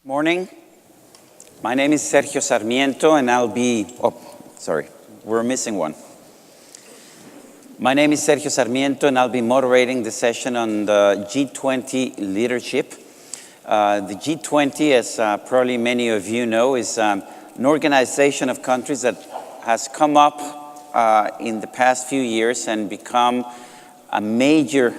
Morning. My name is Sergio Sarmiento, and I'll be, we're missing one. My name is Sergio Sarmiento, and I'll be moderating the session on the G20 Leadership. The G20, as probably many of you know, is an organization of countries that has come up in the past few years and become a major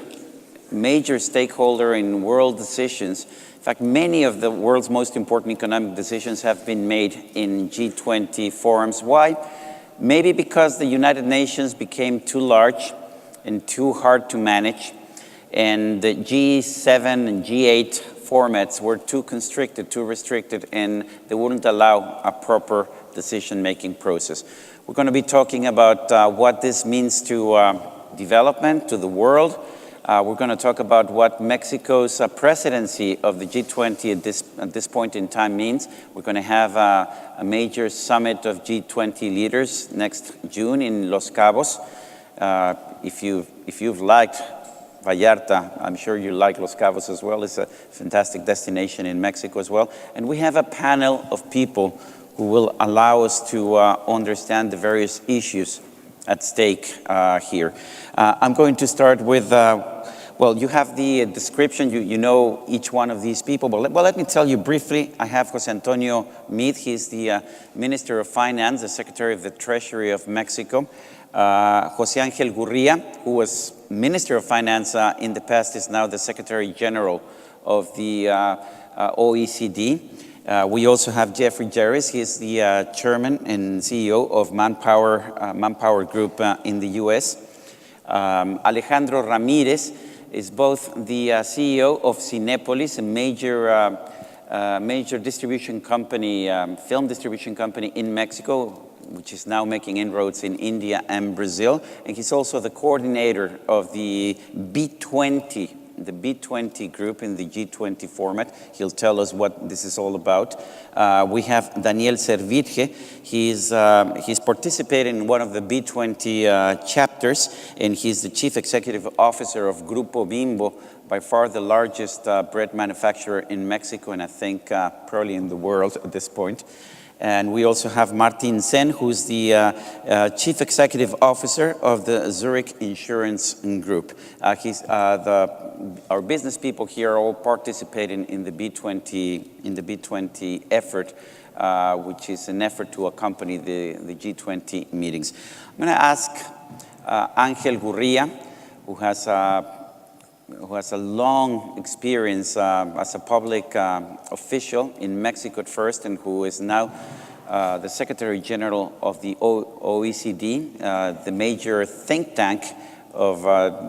stakeholder in world decisions. In fact, many of the world's most important economic decisions have been made in G20 forums. Why? Maybe because the United Nations became too large and too hard to manage, and the G7 and G8 formats were too constricted, too restricted, and they wouldn't allow a proper decision-making process. We're going to be talking about what this means to development, to the world. We're going to talk about what Mexico's presidency of the G20 at this point in time means. We're going to have a major summit of G20 leaders next June in Los Cabos. If you've liked Vallarta, I'm sure you like Los Cabos as well. It's a fantastic destination in Mexico as well. And we have a panel of people who will allow us to understand the various issues at stake here. I'm going to start with, you have the description, you know each one of these people, but let me tell you briefly. I have Jose Antonio Meade. He's the Minister of Finance, the Secretary of the Treasury of Mexico. Jose Angel Gurria, who was Minister of Finance in the past, is now the Secretary General of the OECD. We also have Jeffrey Jerris. He's the Chairman and CEO of Manpower Group in the U.S. Alejandro Ramirez is both the CEO of Cinépolis, a major distribution company, film distribution company in Mexico, which is now making inroads in India and Brazil. And he's also the coordinator of the B20 group in the G20 format. He'll tell us what this is all about. We have Daniel Servitje. He's participating in one of the B20 chapters, and he's the Chief Executive Officer of Grupo Bimbo, by far the largest bread manufacturer in Mexico, and I think probably in the world at this point. And we also have Martin Sen, who's the Chief Executive Officer of the Zurich Insurance Group. Our business people here are all participating in the B20 effort, which is an effort to accompany the G20 meetings. I'm going to ask Angel Gurria, who has a long experience as a public official in Mexico at first, and who is now the Secretary General of the OECD, the major think tank of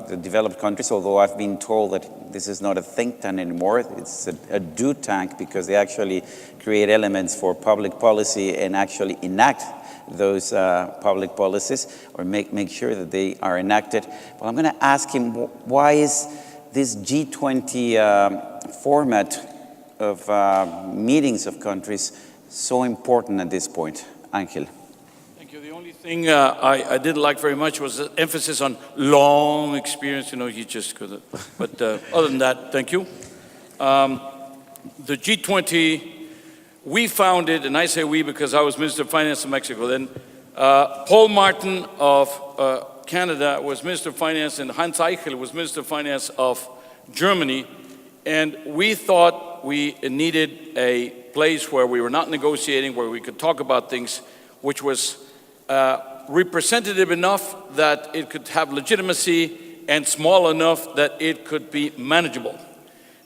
the developed countries, although I've been told that this is not a think tank anymore. It's a do tank, because they actually create elements for public policy and actually enact those public policies, or make sure that they are enacted. Well, I'm going to ask him, why is this G20 format of meetings of countries so important at this point? Angel. Thank you. The only thing I didn't like very much was the emphasis on long experience. You know, you just couldn't. But other than that, thank you. The G20, we founded, and I say we because I was Minister of Finance in Mexico then. Paul Martin of Canada was Minister of Finance, and Hans Eichel was Minister of Finance of Germany. And we thought we needed a place where we were not negotiating, where we could talk about things, which was representative enough that it could have legitimacy and small enough that it could be manageable.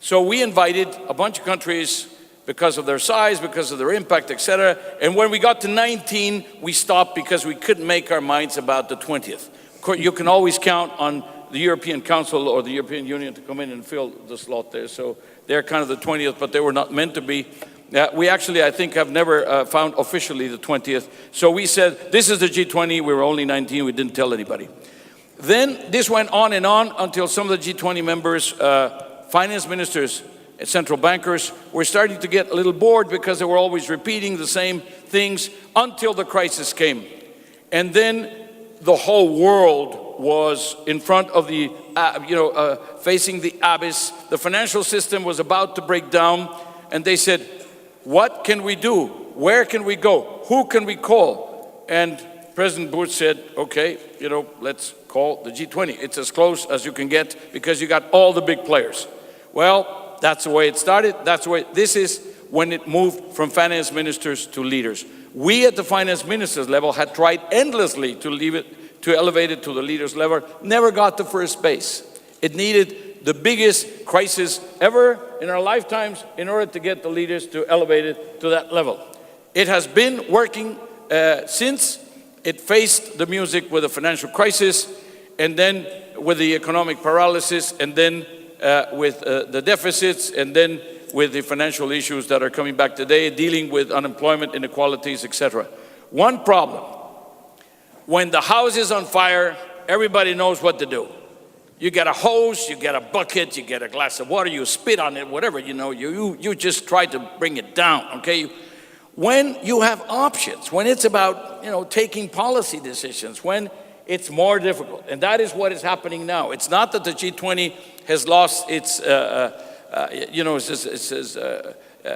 So we invited a bunch of countries because of their size, because of their impact, etc. And when we got to 19, we stopped because we couldn't make our minds about the 20th. You can always count on the European Council or the European Union to come in and fill the slot there. So they're kind of the 20th, but they were not meant to be. We actually, I think, have never found officially the 20th. So we said, this is the G20. We were only 19. We didn't tell anybody. Then this went on and on until some of the G20 members, finance ministers, central bankers, were starting to get a little bored because they were always repeating the same things until the crisis came. And then the whole world was in front of the, facing the abyss. The financial system was about to break down, and they said, what can we do? Where can we go? Who can we call? And President Bush said, okay, let's call the G20. It's as close as you can get because you got all the big players. Well, that's the way it started. This is when it moved from finance ministers to leaders. We at the finance ministers level had tried endlessly to elevate it to the leaders level, never got to first base. It needed the biggest crisis ever in our lifetimes in order to get the leaders to elevate it to that level. It has been working since it faced the music with the financial crisis, and then with the economic paralysis, and then with the deficits, and then with the financial issues that are coming back today, dealing with unemployment, inequalities, etc. One problem: when the house is on fire, everybody knows what to do. You get a hose, you get a bucket, you get a glass of water, you spit on it, whatever, you just try to bring it down, okay? When you have options, when it's about, taking policy decisions, when it's more difficult, and that is what is happening now. It's not that the G20 has lost its,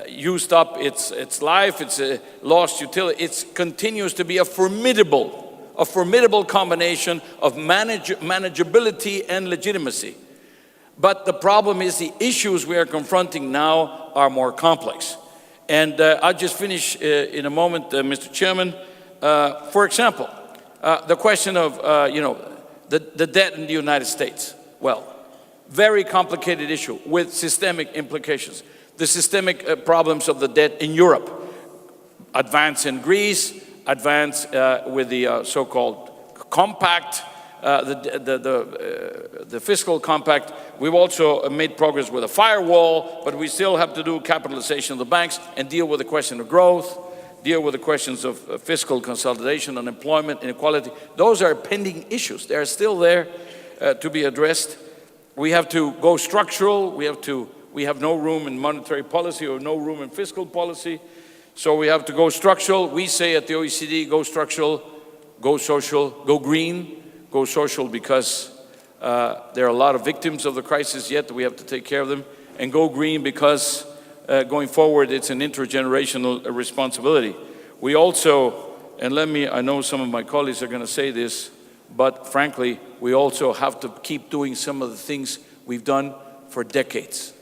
used up its life, it's lost utility. It continues to be a formidable combination of manageability and legitimacy. But the problem is the issues we are confronting now are more complex. And I'll just finish in a moment, Mr. Chairman. For example, the question of, the debt in the United States. Well, very complicated issue with systemic implications. The systemic problems of the debt in Europe. Advance in Greece, advance with the so-called compact, the fiscal compact. We've also made progress with a firewall, but we still have to do capitalization of the banks and deal with the question of growth, deal with the questions of fiscal consolidation, unemployment, inequality. Those are pending issues. They are still there to be addressed. We have to go structural. We have no room in monetary policy or no room in fiscal policy. So we have to go structural. We say at the OECD, go structural, go social, go green, go social, because there are a lot of victims of the crisis yet. We have to take care of them. And go green because going forward, it's an intergenerational responsibility. We also, and I know some of my colleagues are going to say this, but frankly, we also have to keep doing some of the things we've done for decades.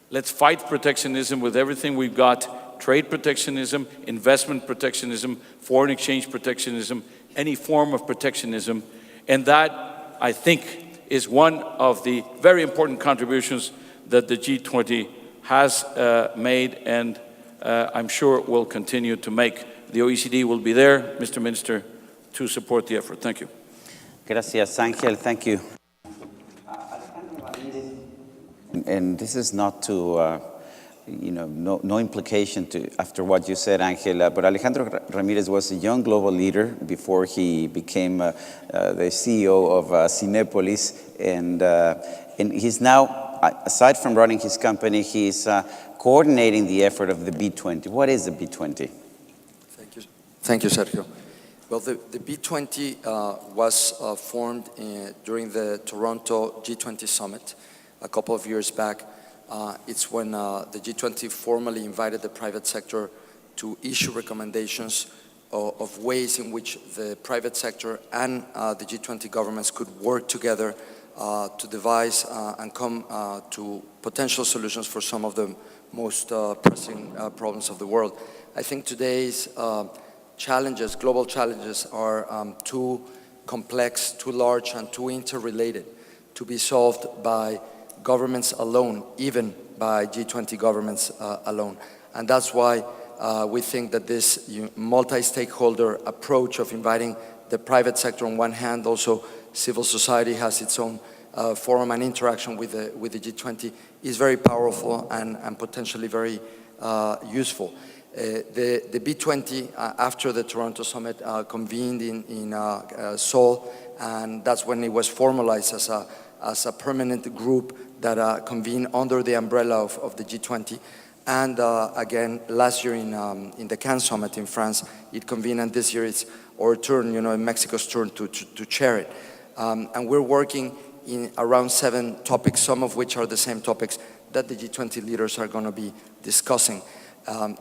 Let's fight protectionism with everything we've got. Trade protectionism, investment protectionism, foreign exchange protectionism, any form of protectionism. And that, I think, is one of the very important contributions that the G20 has made, and I'm sure will continue to make. The OECD will be there, Mr. Minister, to support the effort. Thank you. Gracias, Ángel. Thank you. And this is not to, no implication after what you said, Ángel, but Alejandro Ramirez was a young global leader before he became the CEO of Cinépolis, and he's now, aside from running his company, he's coordinating the effort of the B20. What is the B20? Thank you, Sergio. Well, the B20 was formed during the Toronto G20 summit a couple of years back. It's when the G20 formally invited the private sector to issue recommendations of ways in which the private sector and the G20 governments could work together to devise and come to potential solutions for some of the most pressing problems of the world. I think today's challenges, global challenges, are too complex, too large, and too interrelated to be solved by governments alone, even by G20 governments alone. And that's why we think that this multi-stakeholder approach of inviting the private sector on one hand, also civil society has its own forum and interaction with the G20, is very powerful and potentially very useful. The B20, after the Toronto summit, convened in Seoul, and that's when it was formalized as a permanent group that convened under the umbrella of the G20. And again, last year in the Cannes summit in France, it convened, and this year it's our turn, Mexico's turn to chair it. And we're working in around 7 topics, some of which are the same topics that the G20 leaders are going to be discussing.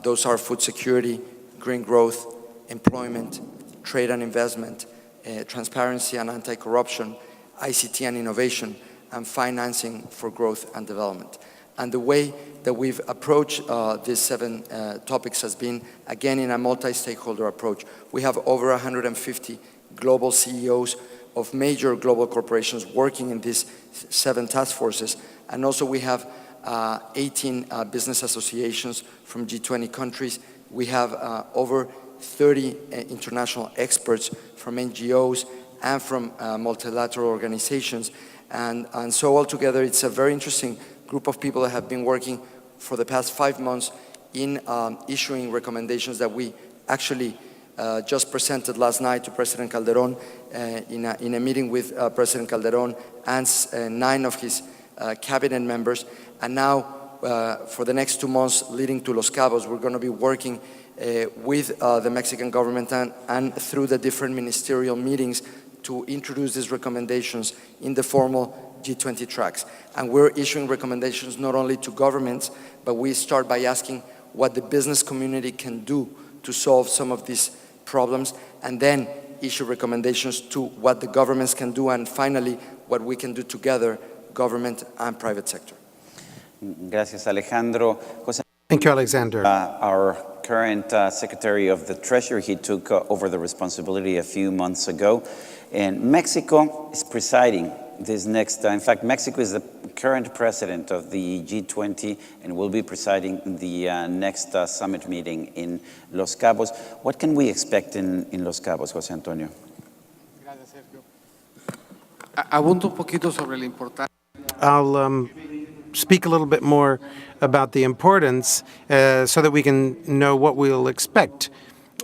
Those are food security, green growth, employment, trade and investment, transparency and anti-corruption, ICT and innovation, and financing for growth and development. And the way that we've approached these 7 topics has been, again, in a multi-stakeholder approach. We have over 150 global CEOs of major global corporations working in these 7 task forces. And also we have 18 business associations from G20 countries. We have over 30 international experts from NGOs and from multilateral organizations. And so altogether, it's a very interesting group of people that have been working for the past 5 months in issuing recommendations that we actually just presented last night to President Calderon in a meeting with President Calderon and 9 of his cabinet members. And now, for the next 2 months leading to Los Cabos, we're going to be working with the Mexican government and through the different ministerial meetings to introduce these recommendations in the formal G20 tracks. And we're issuing recommendations not only to governments, but we start by asking what the business community can do to solve some of these problems, and then issue recommendations to what the governments can do, and finally, what we can do together, government and private sector. Gracias, Alejandro. Thank you, Alexander. Our current Secretary of the Treasury, he took over the responsibility a few months ago. And Mexico is presiding this next, in fact, Mexico is the current president of the G20 and will be presiding the next summit meeting in Los Cabos. What can we expect in Los Cabos, José Antonio? Gracias, Sergio. Abunto un poquito sobre la importancia. I'll speak a little bit more about the importance so that we can know what we'll expect.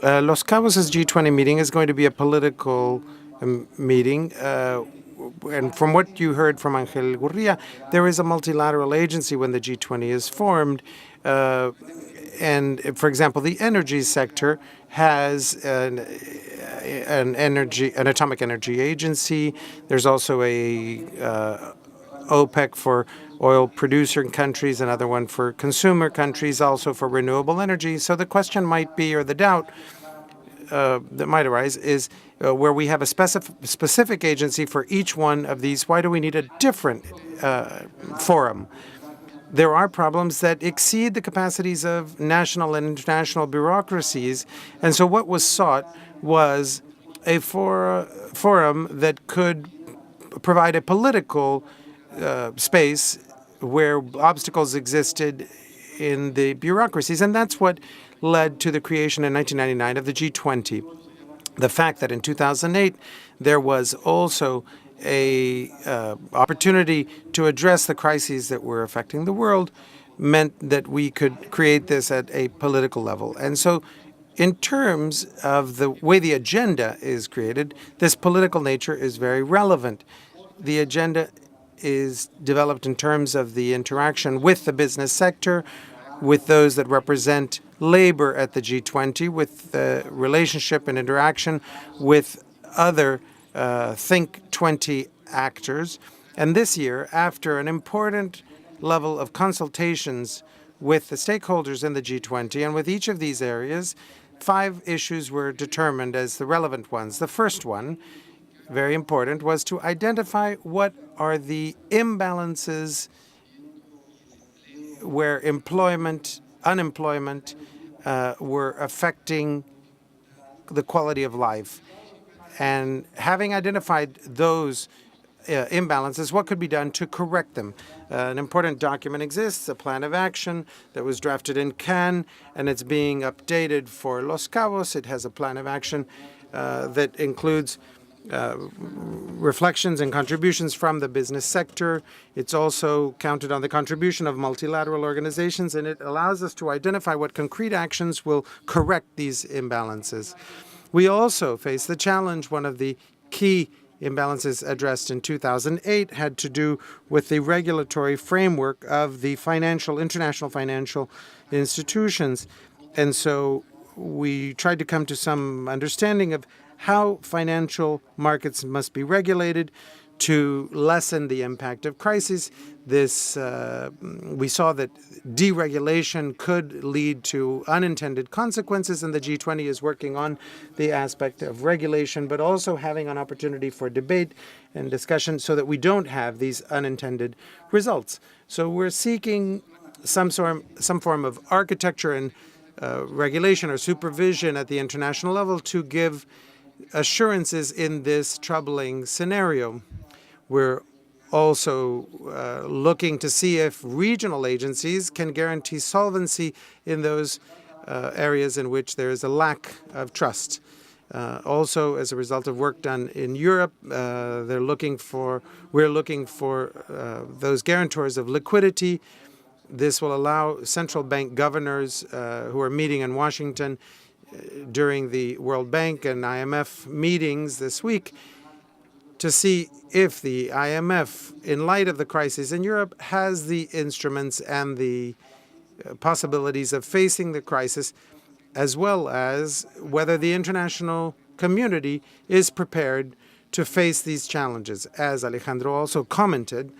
Los Cabos' G20 meeting is going to be a political meeting. And from what you heard from Angel Gurria, there is a multilateral agency when the G20 is formed. And for example, the energy sector has an atomic energy agency. There's also a OPEC for oil producer countries, another one for consumer countries, also for renewable energy. So the question might be, or the doubt that might arise, is where we have a specific agency for each one of these, why do we need a different forum? There are problems that exceed the capacities of national and international bureaucracies, and so what was sought was a forum that could provide a political space where obstacles existed in the bureaucracies, and that's what led to the creation in 1999 of the G20. The fact that in 2008 there was also a opportunity to address the crises that were affecting the world meant that we could create this at a political level. And so in terms of the way the agenda is created, this political nature is very relevant. The agenda is developed in terms of the interaction with the business sector, with those that represent labor at the G20, with the relationship and interaction with other Think 20 actors. And this year, after an important level of consultations with the stakeholders in the G20, and with each of these areas, 5 issues were determined as the relevant ones. The first one, very important, was to identify what are the imbalances where unemployment were affecting the quality of life. And having identified those imbalances, what could be done to correct them? An important document exists, a plan of action that was drafted in Cannes, and it's being updated for Los Cabos. It has a plan of action that includes reflections and contributions from the business sector. It's also counted on the contribution of multilateral organizations, and it allows us to identify what concrete actions will correct these imbalances. We also face the challenge. One of the key imbalances addressed in 2008 had to do with the regulatory framework of the international financial institutions. And so we tried to come to some understanding of how financial markets must be regulated to lessen the impact of crises. This, we saw that deregulation could lead to unintended consequences, and the G20 is working on the aspect of regulation, but also having an opportunity for debate and discussion so that we don't have these unintended results. So we're seeking some form of architecture and regulation or supervision at the international level to give assurances in this troubling scenario. We're also looking to see if regional agencies can guarantee solvency in those areas in which there is a lack of trust. Also, as a result of work done in Europe, we're looking for those guarantors of liquidity. This will allow central bank governors who are meeting in Washington during the World Bank and IMF meetings this week to see if the IMF, in light of the crisis in Europe, has the instruments and the possibilities of facing the crisis, as well as whether the international community is prepared to face these challenges. As Alejandro also commented,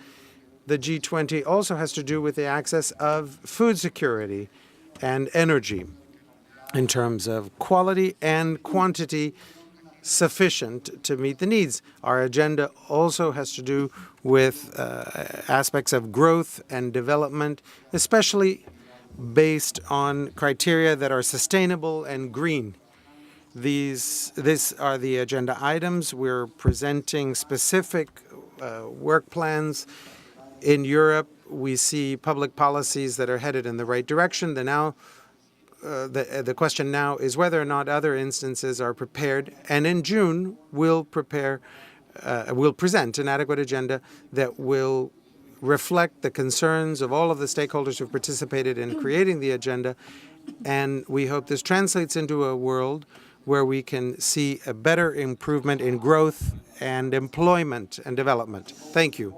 the G20 also has to do with the access of food security and energy in terms of quality and quantity sufficient to meet the needs. Our agenda also has to do with aspects of growth and development, especially based on criteria that are sustainable and green. These are the agenda items. We're presenting specific work plans. In Europe, we see public policies that are headed in the right direction. The question now is whether or not other instances are prepared, and in June we'll present an adequate agenda that will reflect the concerns of all of the stakeholders who participated in creating the agenda, and we hope this translates into a world where we can see a better improvement in growth and employment and development. Thank you.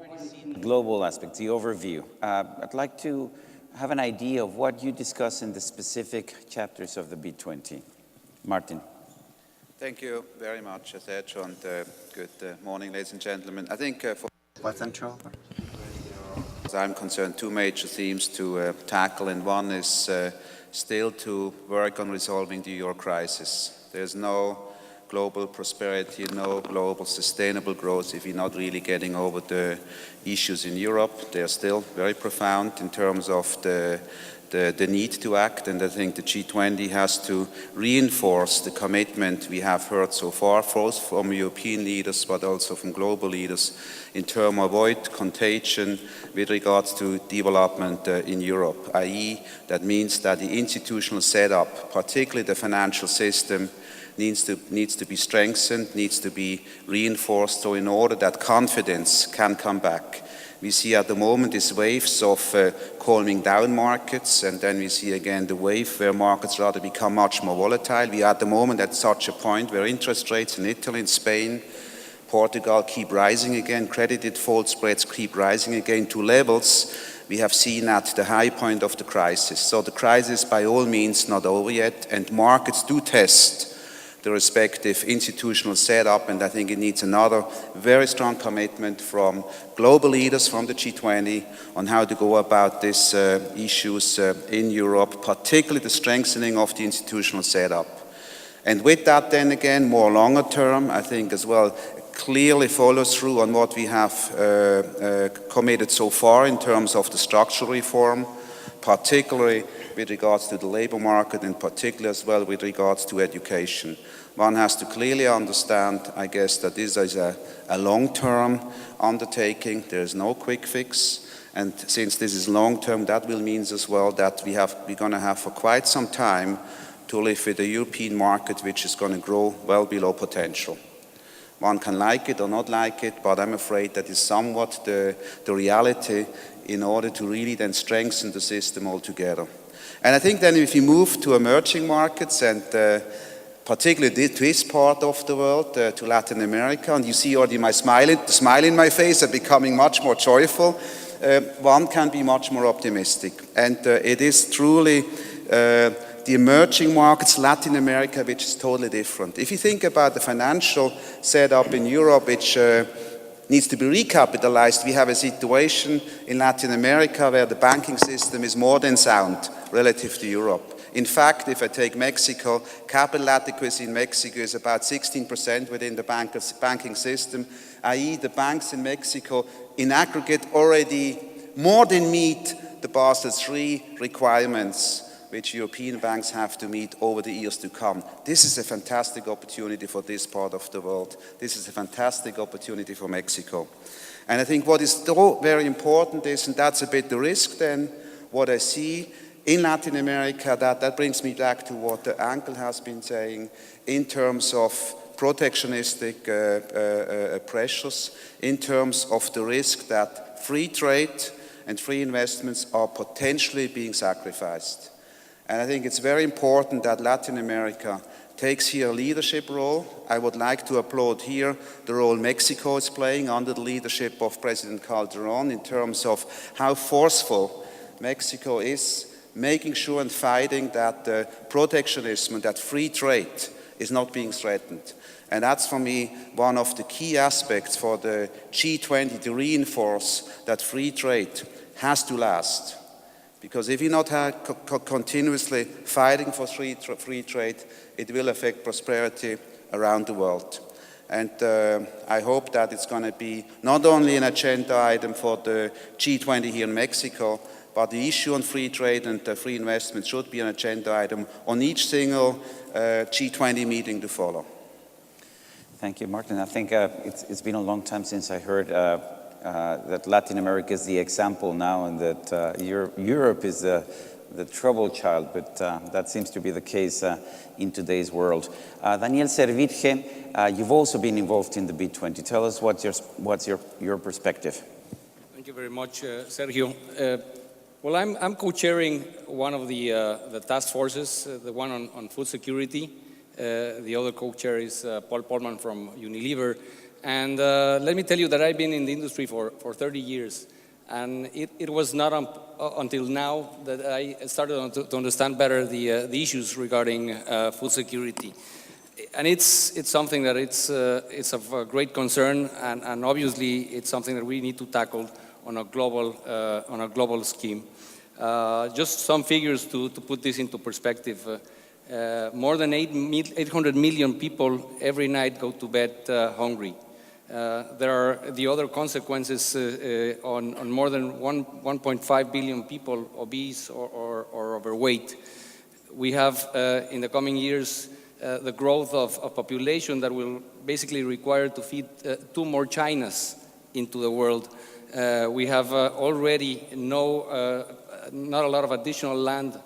Global aspect, the overview. I'd like to have an idea of what you discuss in the specific chapters of the B20. Martin. Thank you very much, Sergio, and good morning, ladies and gentlemen. I think for as I'm concerned, two major themes to tackle, and one is still to work on resolving the euro crisis. There's no global prosperity, no global sustainable growth if we're not really getting over the issues in Europe. They're still very profound in terms of the need to act, and I think the G20 has to reinforce the commitment we have heard so far, both from European leaders but also from global leaders, in terms of avoid contagion with regards to development in Europe, i.e. that means that the institutional setup, particularly the financial system, needs to be strengthened, needs to be reinforced, so in order that confidence can come back. We see at the moment these waves of calming down markets, and then we see again the wave where markets rather become much more volatile. We are at the moment at such a point where interest rates in Italy, in Spain, Portugal keep rising again, credit default spreads keep rising again to levels we have seen at the high point of the crisis. So the crisis by all means not over yet, and markets do test the respective institutional setup, and I think it needs another very strong commitment from global leaders from the G20 on how to go about these issues in Europe, particularly the strengthening of the institutional setup. And with that then again, more longer term, I think as well, clearly follows through on what we have committed so far in terms of the structural reform, particularly with regards to the labor market, and particularly as well with regards to education. One has to clearly understand, I guess, that this is a long-term undertaking. There is no quick fix. And since this is long-term, that will mean as well that we're going to have for quite some time to live with a European market which is going to grow well below potential. One can like it or not like it, but I'm afraid that is somewhat the reality in order to really then strengthen the system altogether. And I think then if you move to emerging markets, and particularly to this part of the world, to Latin America, and you see already the smile in my face are becoming much more joyful, one can be much more optimistic. And it is truly the emerging markets, Latin America, which is totally different. If you think about the financial setup in Europe, which needs to be recapitalized. We have a situation in Latin America where the banking system is more than sound relative to Europe. In fact, if I take Mexico, capital adequacy in Mexico is about 16% within the banking system, i.e. the banks in Mexico in aggregate already more than meet the Basel III requirements which European banks have to meet over the years to come. This is a fantastic opportunity for this part of the world. This is a fantastic opportunity for Mexico. And I think what is still very important is, and that's a bit the risk then, what I see in Latin America, that brings me back to what Ankel has been saying in terms of protectionistic pressures, in terms of the risk that free trade and free investments are potentially being sacrificed. And I think it's very important that Latin America takes here a leadership role. I would like to applaud here the role Mexico is playing under the leadership of President Calderon in terms of how forceful Mexico is making sure and fighting that protectionism and that free trade is not being threatened. And that's, for me, one of the key aspects for the G20 to reinforce that free trade has to last. Because if you're not continuously fighting for free trade, it will affect prosperity around the world. And I hope that it's going to be not only an agenda item for the G20 here in Mexico, but the issue on free trade and free investment should be an agenda item on each single G20 meeting to follow. Thank you, Martin. I think it's been a long time since I heard that Latin America is the example now and that Europe is the trouble child, but that seems to be the case in today's world. Daniel Servirge, you've also been involved in the B20. Tell us what's your perspective. Thank you very much, Sergio. Well, I'm co-chairing one of the task forces, the one on food security. The other co-chair is Paul Polman from Unilever. And let me tell you that I've been in the industry for 30 years. And it was not until now that I started to understand better the issues regarding food security. And it's something that it's of great concern, and obviously it's something that we need to tackle on a global scheme. Just some figures to put this into perspective. More than 800 million people every night go to bed hungry. There are the other consequences on more than 1.5 billion people obese or overweight. We have in the coming years the growth of population that will basically require to feed 2 more Chinas into the world. We have already not a lot of additional land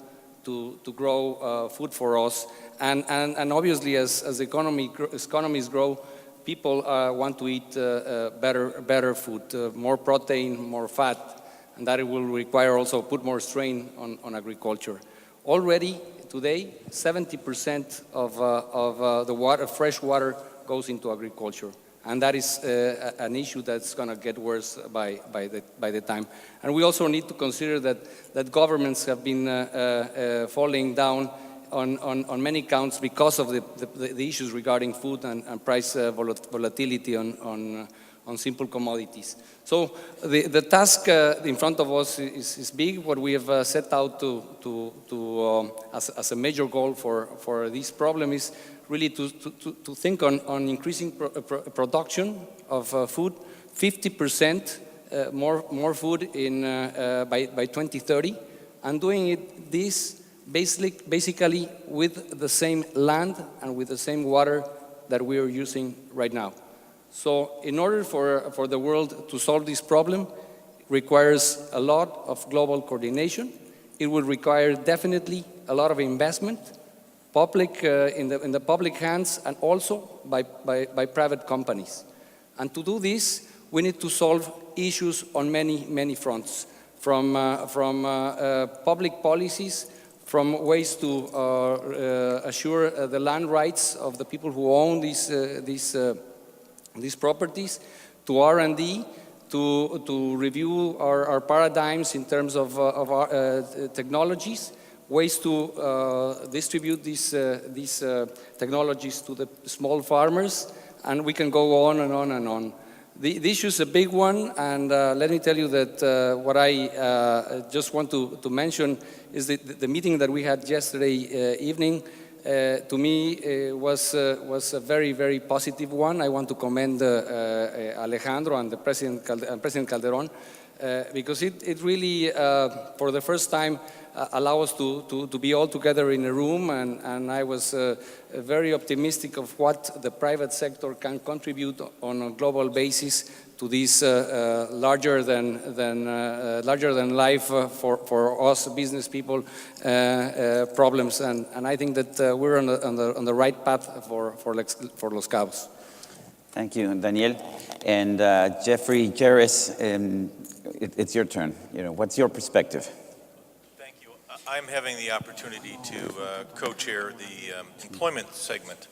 to grow food for us, and obviously as economies grow, people want to eat better food, more protein, more fat, and that it will require also put more strain on agriculture. Already today, 70% of the fresh water goes into agriculture. And that is an issue that's going to get worse by the time. And we also need to consider that governments have been falling down on many counts because of the issues regarding food and price volatility on simple commodities. So the task in front of us is big. What we have set out as a major goal for this problem is really to think on increasing production of food, 50% more food by 2030, and doing this basically with the same land and with the same water that we are using right now. So in order for the world to solve this problem, it requires a lot of global coordination. It will require definitely a lot of investment, public in the public hands, and also by private companies. And to do this, we need to solve issues on many fronts, from public policies, from ways to assure the land rights of the people who own these properties, to R&D, to review our paradigms in terms of our technologies, ways to distribute these technologies to the small farmers, and we can go on and on and on. The issue is a big one, and let me tell you that what I just want to mention is the meeting that we had yesterday evening. To me, was a very, very positive one. I want to commend Alejandro and the President Calderon, because it really, for the first time, allow us to be all together in a room, and I was very optimistic of what the private sector can contribute on a global basis to this larger than life for us business people problems, and I think that we're on the right path for Los Cabos. Thank you, Daniel. And Jeffrey Jerez, it's your turn. What's your perspective? I'm having the opportunity to co-chair the employment segment.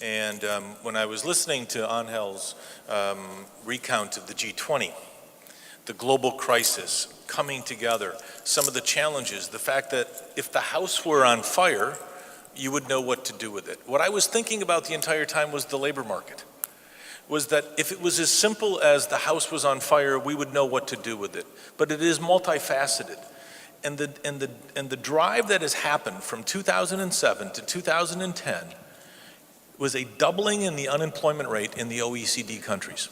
And when I was listening to Angel's recount of the G20, the global crisis coming together, some of the challenges, the fact that if the house were on fire, you would know what to do with it. What I was thinking about the entire time was the labor market. Was that if it was as simple as the house was on fire, we would know what to do with it. But it is multifaceted. And the drive that has happened from 2007 to 2010 was a doubling in the unemployment rate in the OECD countries,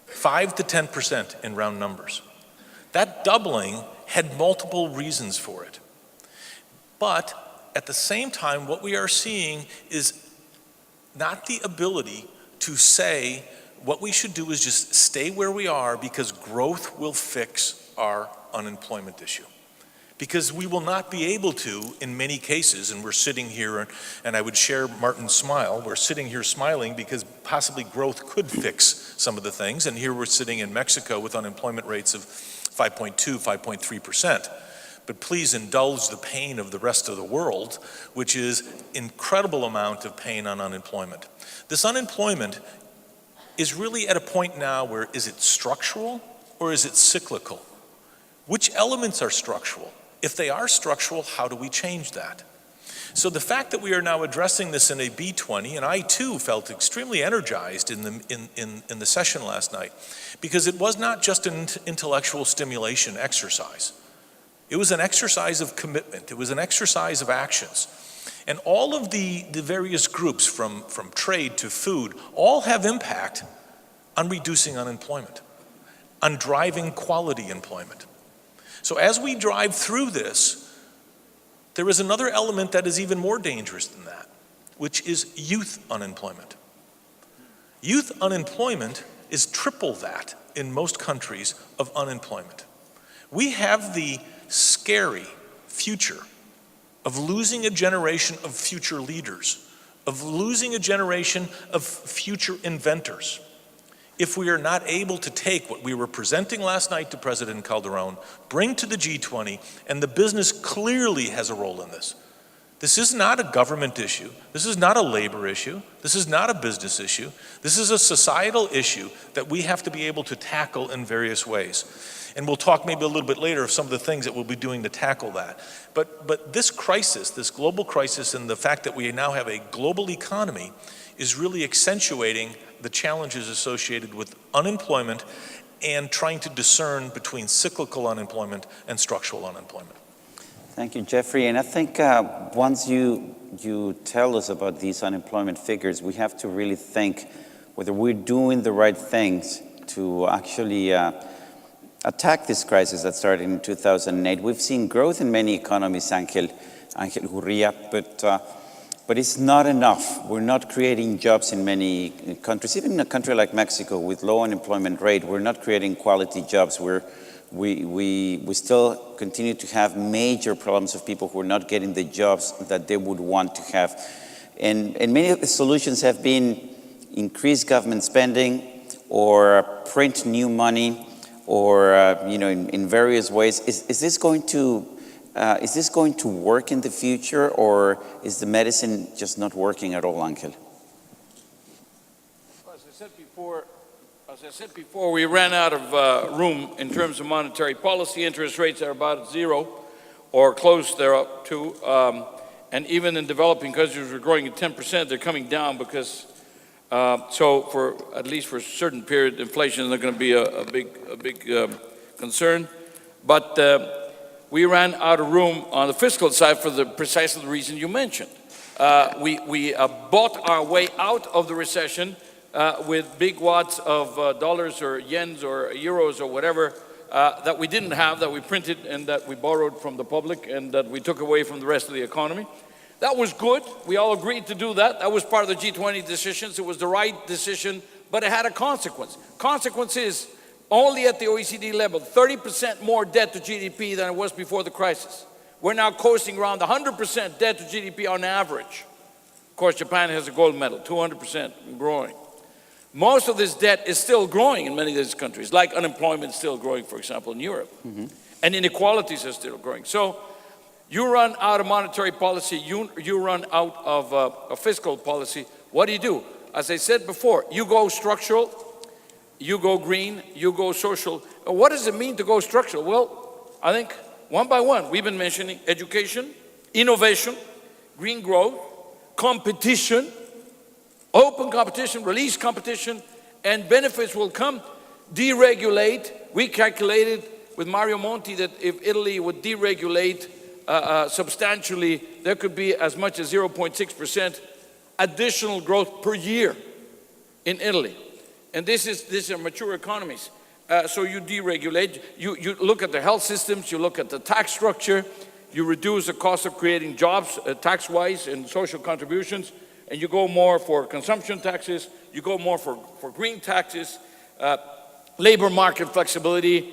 5 to 10% in round numbers. That doubling had multiple reasons for it. But at the same time, what we are seeing is not the ability to say what we should do is just stay where we are because growth will fix our unemployment issue. Because we will not be able to, in many cases, and we're sitting here, and I would share Martin's smile, we're sitting here smiling because possibly growth could fix some of the things, and here we're sitting in Mexico with unemployment rates of 5.2, 5.3%. But please indulge the pain of the rest of the world, which is incredible amount of pain on unemployment. This unemployment is really at a point now where is it structural or is it cyclical? Which elements are structural? If they are structural, how do we change that? So the fact that we are now addressing this in a B20, and I too felt extremely energized in the session last night, because it was not just an intellectual stimulation exercise. It was an exercise of commitment. It was an exercise of actions. And all of the various groups, from trade to food, all have impact on reducing unemployment, on driving quality employment. So as we drive through this, there is another element that is even more dangerous than that, which is youth unemployment. Youth unemployment is triple that in most countries of unemployment. We have the scary future of losing a generation of future leaders, of losing a generation of future inventors, if we are not able to take what we were presenting last night to President Calderon, bring to the G20, and the business clearly has a role in this. This is not a government issue. This is not a labor issue. This is not a business issue. This is a societal issue that we have to be able to tackle in various ways. And we'll talk maybe a little bit later of some of the things that we'll be doing to tackle that. But this crisis, this global crisis, and the fact that we now have a global economy is really accentuating the challenges associated with unemployment and trying to discern between cyclical unemployment and structural unemployment. Thank you, Jeffrey. And I think once you tell us about these unemployment figures, we have to really think whether we're doing the right things to actually attack this crisis that started in 2008. We've seen growth in many economies, Angel Gurria, but it's not enough. We're not creating jobs in many countries. Even in a country like Mexico with low unemployment rate, we're not creating quality jobs. We still continue to have major problems of people who are not getting the jobs that they would want to have. And many of the solutions have been increased government spending or print new money or in various ways. Is this going to work in the future, or is the medicine just not working at all, Angel? As I said before, we ran out of room in terms of monetary policy. Interest rates are about zero or close thereto. And even in developing countries, we're growing at 10%. They're coming down because So for at least for a certain period, inflation is not going to be a big concern. But we ran out of room on the fiscal side for precisely the reason you mentioned. We bought our way out of the recession with big wads of dollars or yens or euros or whatever that we didn't have, that we printed and that we borrowed from the public and that we took away from the rest of the economy. That was good. We all agreed to do that. That was part of the G20 decisions. It was the right decision, but it had a consequence. Consequence is only at the OECD level, 30% more debt to GDP than it was before the crisis. We're now coasting around 100% debt to GDP on average. Of course, Japan has a gold medal, 200% and growing. Most of this debt is still growing in many of these countries, like unemployment is still growing, for example, in Europe. And inequalities are still growing. So you run out of monetary policy, you run out of a fiscal policy. What do? As I said before, you go structural, you go green, you go social. What does it mean to go structural? Well, I think one by one, we've been mentioning education, innovation, green growth, competition, open competition, release competition, and benefits will come. Deregulate. We calculated with Mario Monti that if Italy would deregulate substantially, there could be as much as 0.6% additional growth per year in Italy. And these are mature economies. So you deregulate, you look at the health systems, you look at the tax structure, you reduce the cost of creating jobs tax-wise and social contributions, and you go more for consumption taxes, you go more for green taxes, labor market flexibility,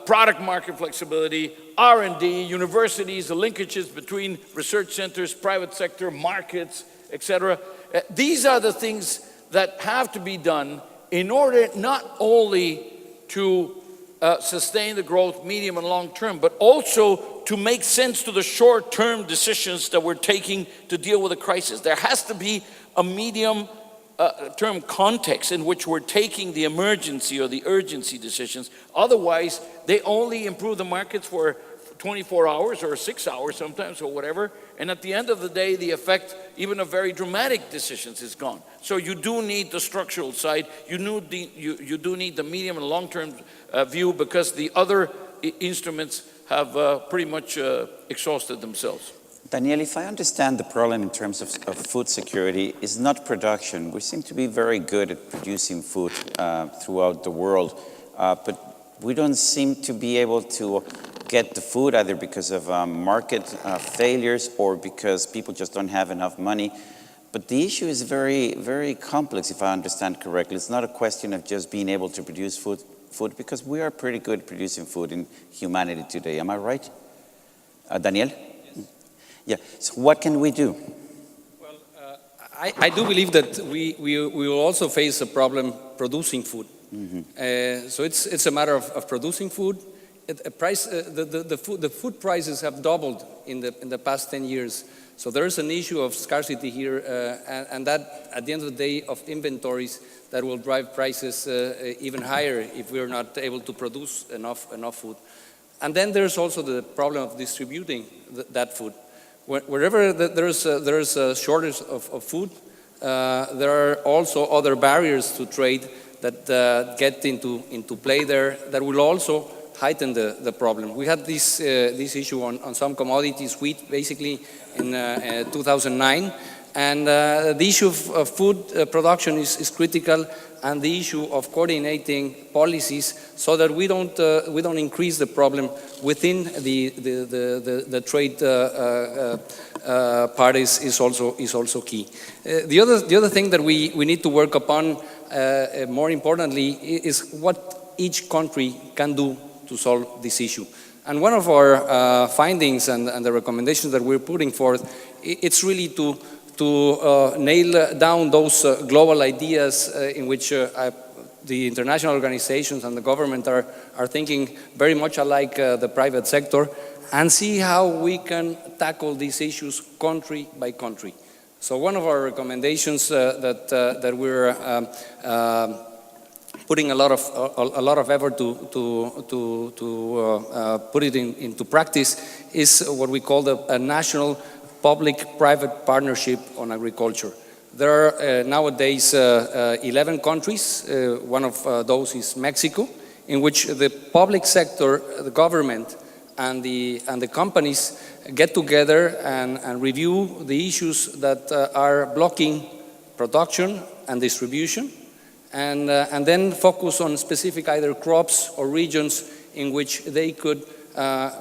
product market flexibility, R&D, universities, the linkages between research centers, private sector, markets, etc. These are the things that have to be done in order not only to sustain the growth medium and long term, but also to make sense to the short-term decisions that we're taking to deal with the crisis. There has to be a medium-term context in which we're taking the emergency or the urgency decisions. Otherwise, they only improve the markets for 24 hours or 6 hours sometimes or whatever, and at the end of the day, the effect, even of very dramatic decisions, is gone. So you do need the structural side, you do need the medium and long-term view, because the other instruments have pretty much exhausted themselves. Daniel, if I understand the problem in terms of food security, is not production. We seem to be very good at producing food throughout the world, but we don't seem to be able to get the food either because of market failures or because people just don't have enough money. But the issue is very, very complex, if I understand correctly. It's not a question of just being able to produce food, because we are pretty good at producing food in humanity today. Am I right? Daniel? Yeah. So what can we do? Well, I do believe that we will also face a problem producing food. So it's a matter of producing food. The food prices have doubled in the past 10 years. So there is an issue of scarcity here, and that, at the end of the day, of inventories that will drive prices even higher if we are not able to produce enough food. And then there's also the problem of distributing that food. Wherever there is a shortage of food, there are also other barriers to trade that get into play there that will also heighten the problem. We had this issue on some commodities, wheat, basically in 2009, and the issue of food production is critical, and the issue of coordinating policies so that we don't increase the problem within the trade parties is also key. The other thing that we need to work upon, more importantly, is what each country can do to solve this issue. And one of our findings and the recommendations that we're putting forth, it's really to nail down those global ideas in which the international organizations and the government are thinking very much alike the private sector, and see how we can tackle these issues country by country. So one of our recommendations that we're putting a lot of effort to put it into practice is what we call a national public-private partnership on agriculture. There are nowadays 11 countries, one of those is Mexico, in which the public sector, the government, and the companies get together and review the issues that are blocking production and distribution, and then focus on specific either crops or regions in which they could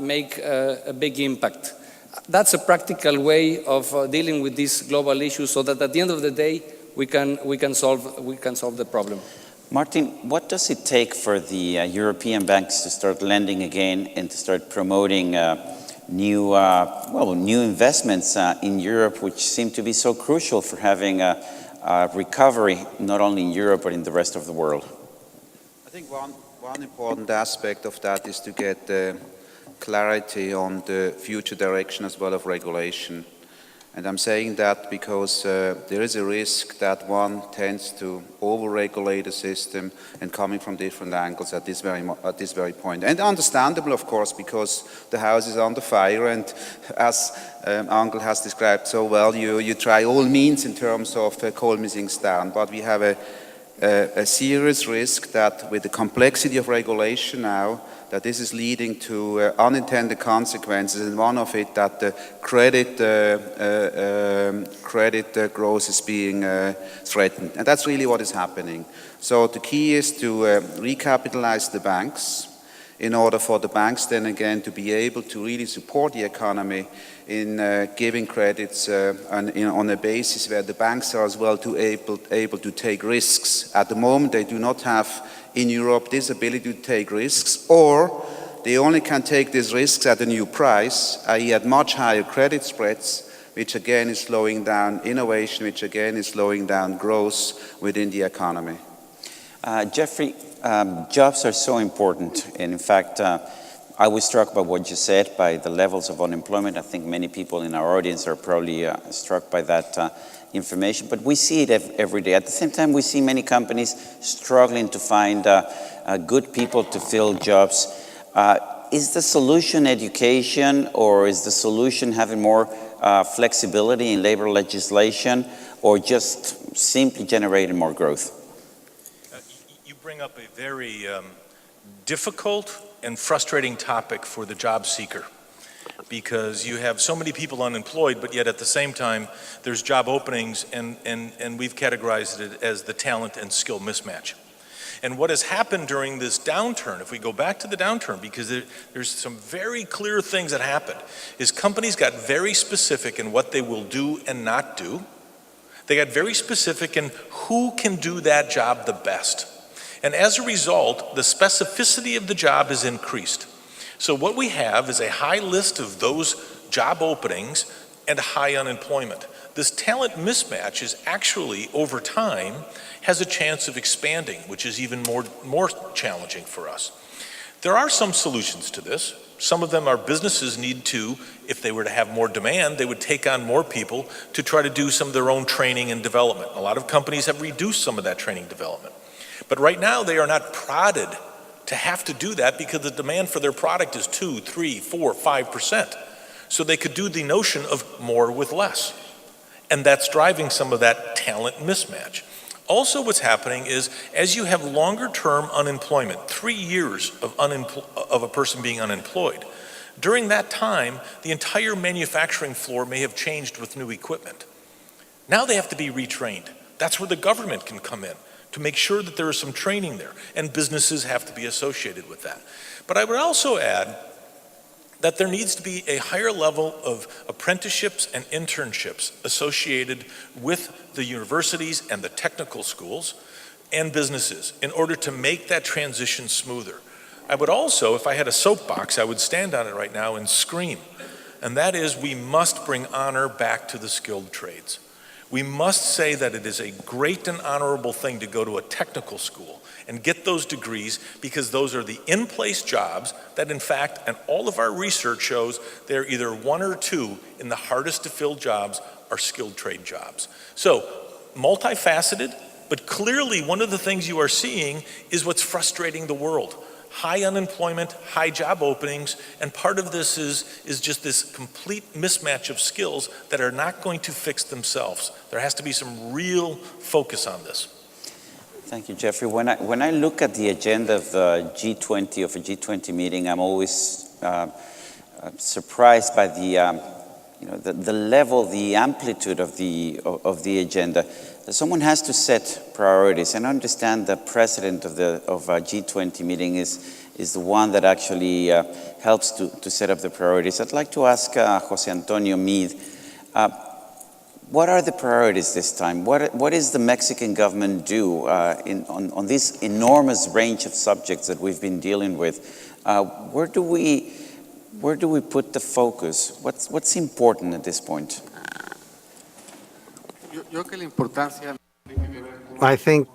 make a big impact. That's a practical way of dealing with these global issues, so that at the end of the day we can solve the problem. Martin, what does it take for the European banks to start lending again and to start promoting new investments in Europe, which seem to be so crucial for having a recovery not only in Europe but in the rest of the world? I think one important aspect of that is to get clarity on the future direction as well of regulation. And I'm saying that because there is a risk that one tends to over-regulate a system and coming from different angles at this very point. And understandable, of course, because the house is under fire, and as Angel has described so well, you try all means in terms of calming things down. But we have a serious risk that with the complexity of regulation now, that this is leading to unintended consequences, and one of it that the credit growth is being threatened. And that's really what is happening. So the key is to recapitalize the banks in order for the banks then again to be able to really support the economy in giving credits on a basis where the banks are as well able to take risks. At the moment they do not have in Europe this ability to take risks, or they only can take these risks at a new price, i.e. at much higher credit spreads, which again is slowing down innovation, which again is slowing down growth within the economy. Jeffrey, jobs are so important, and in fact, I was struck by what you said, by the levels of unemployment. I think many people in our audience are probably struck by that information, but we see it every day. At the same time, we see many companies struggling to find good people to fill jobs. Is the solution education, or is the solution having more flexibility in labor legislation, or just simply generating more growth? You bring up a very difficult and frustrating topic for the job seeker, because you have so many people unemployed, but yet at the same time there's job openings, and we've categorized it as the talent and skill mismatch. And what has happened during this downturn, if we go back to the downturn, because there's some very clear things that happened, is companies got very specific in what they will do and not do. They got very specific in who can do that job the best. And as a result, the specificity of the job is increased. So what we have is a high list of those job openings and high unemployment. This talent mismatch is actually, over time, has a chance of expanding, which is even more challenging for us. There are some solutions to this. Some of them are businesses need to, if they were to have more demand, they would take on more people to try to do some of their own training and development. A lot of companies have reduced some of that training development. But right now they are not prodded to have to do that because the demand for their product is 2, 3, 4, 5%. So they could do the notion of more with less. And that's driving some of that talent mismatch. Also what's happening is, as you have longer term unemployment, 3 years of a person being unemployed, during that time, the entire manufacturing floor may have changed with new equipment. Now they have to be retrained. That's where the government can come in, to make sure that there is some training there, and businesses have to be associated with that. But I would also add that there needs to be a higher level of apprenticeships and internships associated with the universities and the technical schools and businesses in order to make that transition smoother. I would also, if I had a soapbox, I would stand on it right now and scream, and that is, we must bring honor back to the skilled trades. We must say that it is a great and honorable thing to go to a technical school and get those degrees, because those are the in-place jobs that, in fact, and all of our research shows, they're either 1 or 2 in the hardest to fill jobs are skilled trade jobs. So, multifaceted, but clearly one of the things you are seeing is what's frustrating the world. high unemployment, high job openings, and part of this is just this complete mismatch of skills that are not going to fix themselves. There has to be some real focus on this. Thank you, Jeffrey. When I look at the agenda of the G20, of a G20 meeting, I'm always surprised by the level, the amplitude of the agenda. Someone has to set priorities, and I understand the president of a G20 meeting is the one that actually helps to set up the priorities. I'd like to ask Jose Antonio Meade, what are the priorities this time? What is the Mexican government do on this enormous range of subjects that we've been dealing with? Where do we put the focus? What's important at this point? I think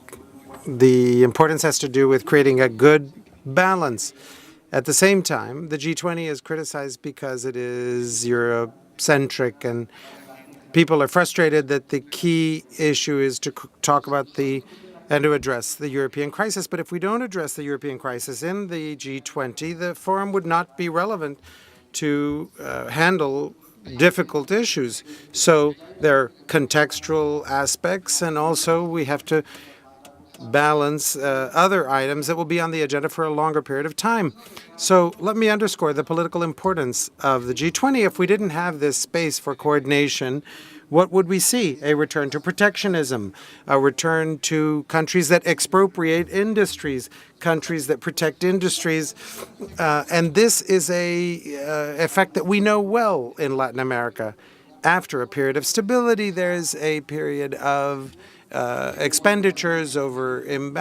the importance has to do with creating a good balance. At the same time, the G20 is criticized because it is Eurocentric, and people are frustrated that the key issue is to talk about and to address the European crisis. But if we don't address the European crisis in the G20, the forum would not be relevant to handle difficult issues. So there are contextual aspects, and also we have to balance other items that will be on the agenda for a longer period of time. So let me underscore the political importance of the G20. If we didn't have this space for coordination, what would we see? A return to protectionism, a return to countries that expropriate industries, countries that protect industries. And this is a effect that we know well in Latin America. After a period of stability, there's a period of expenditures in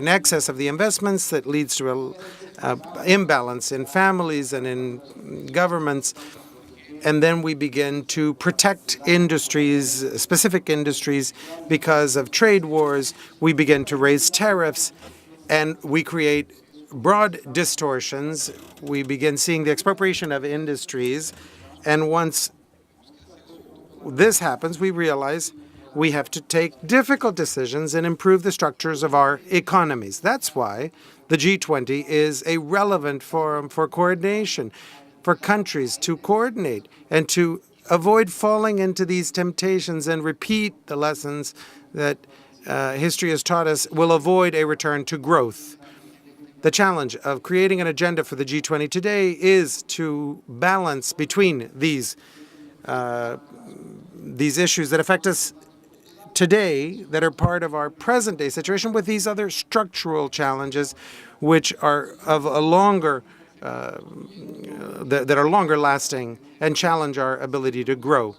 excess of the investments that leads to an imbalance in families and in governments. And then we begin to protect industries, specific industries, because of trade wars. We begin to raise tariffs, and we create broad distortions. We begin seeing the expropriation of industries. And once this happens, we realize we have to take difficult decisions and improve the structures of our economies. That's why the G20 is a relevant forum for coordination, for countries to coordinate and to avoid falling into these temptations and repeat the lessons that history has taught us will avoid a return to growth. The challenge of creating an agenda for the G20 today is to balance between these issues that affect us today, that are part of our present-day situation, with these other structural challenges which are of a longer that are longer lasting and challenge our ability to grow.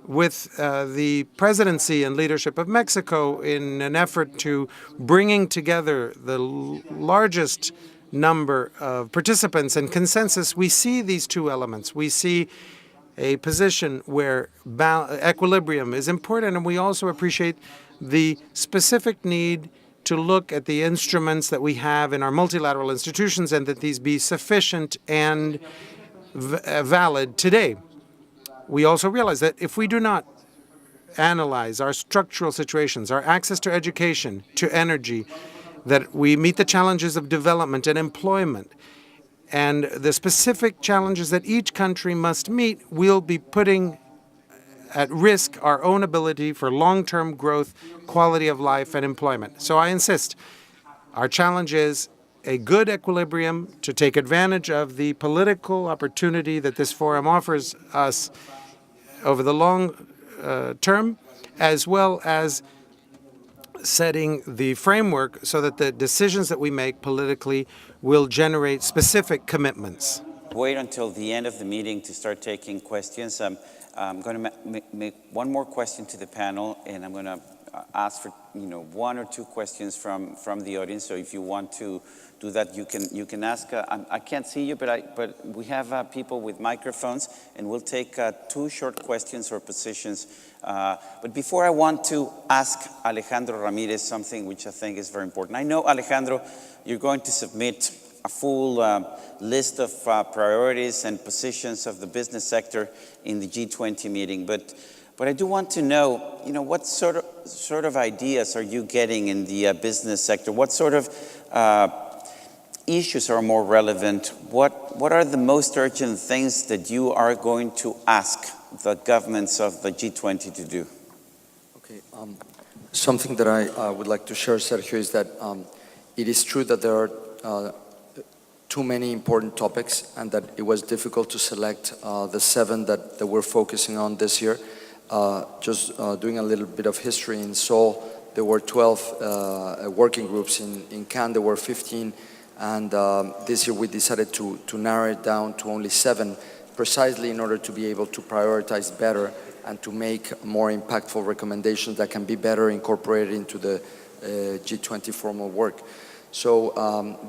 With the presidency and leadership of Mexico in an effort to bringing together the largest number of participants and consensus, we see these two elements. We see a position where equilibrium is important, and we also appreciate the specific need to look at the instruments that we have in our multilateral institutions and that these be sufficient and valid today. We also realize that if we do not analyze our structural situations, our access to education, to energy, that we meet the challenges of development and employment, and the specific challenges that each country must meet, we'll be putting at risk our own ability for long-term growth, quality of life, and employment. So I insist, our challenge is a good equilibrium to take advantage of the political opportunity that this forum offers us over the long term, as well as setting the framework so that the decisions that we make politically will generate specific commitments. Wait until the end of the meeting to start taking questions. I'm going to make one more question to the panel, and I'm going to ask for one or two questions from the audience. So if you want to do that, you can ask. I can't see you, but we have people with microphones, and we'll take two short questions or positions. But before, I want to ask Alejandro Ramirez something which I think is very important. I know, Alejandro, you're going to submit a full list of priorities and positions of the business sector in the G20 meeting, but I do want to know, what sort of ideas are you getting in the business sector? What sort of issues are more relevant, what are the most urgent things that you are going to ask the governments of the G20 to do? Okay. Something that I would like to share, Sergio, is that it is true that there are too many important topics and that it was difficult to select the 7 that we're focusing on this year. Just doing a little bit of history, in Seoul, there were 12 working groups. In Cannes, there were 15. And this year we decided to narrow it down to only 7, precisely in order to be able to prioritize better and to make more impactful recommendations that can be better incorporated into the G20 formal work. So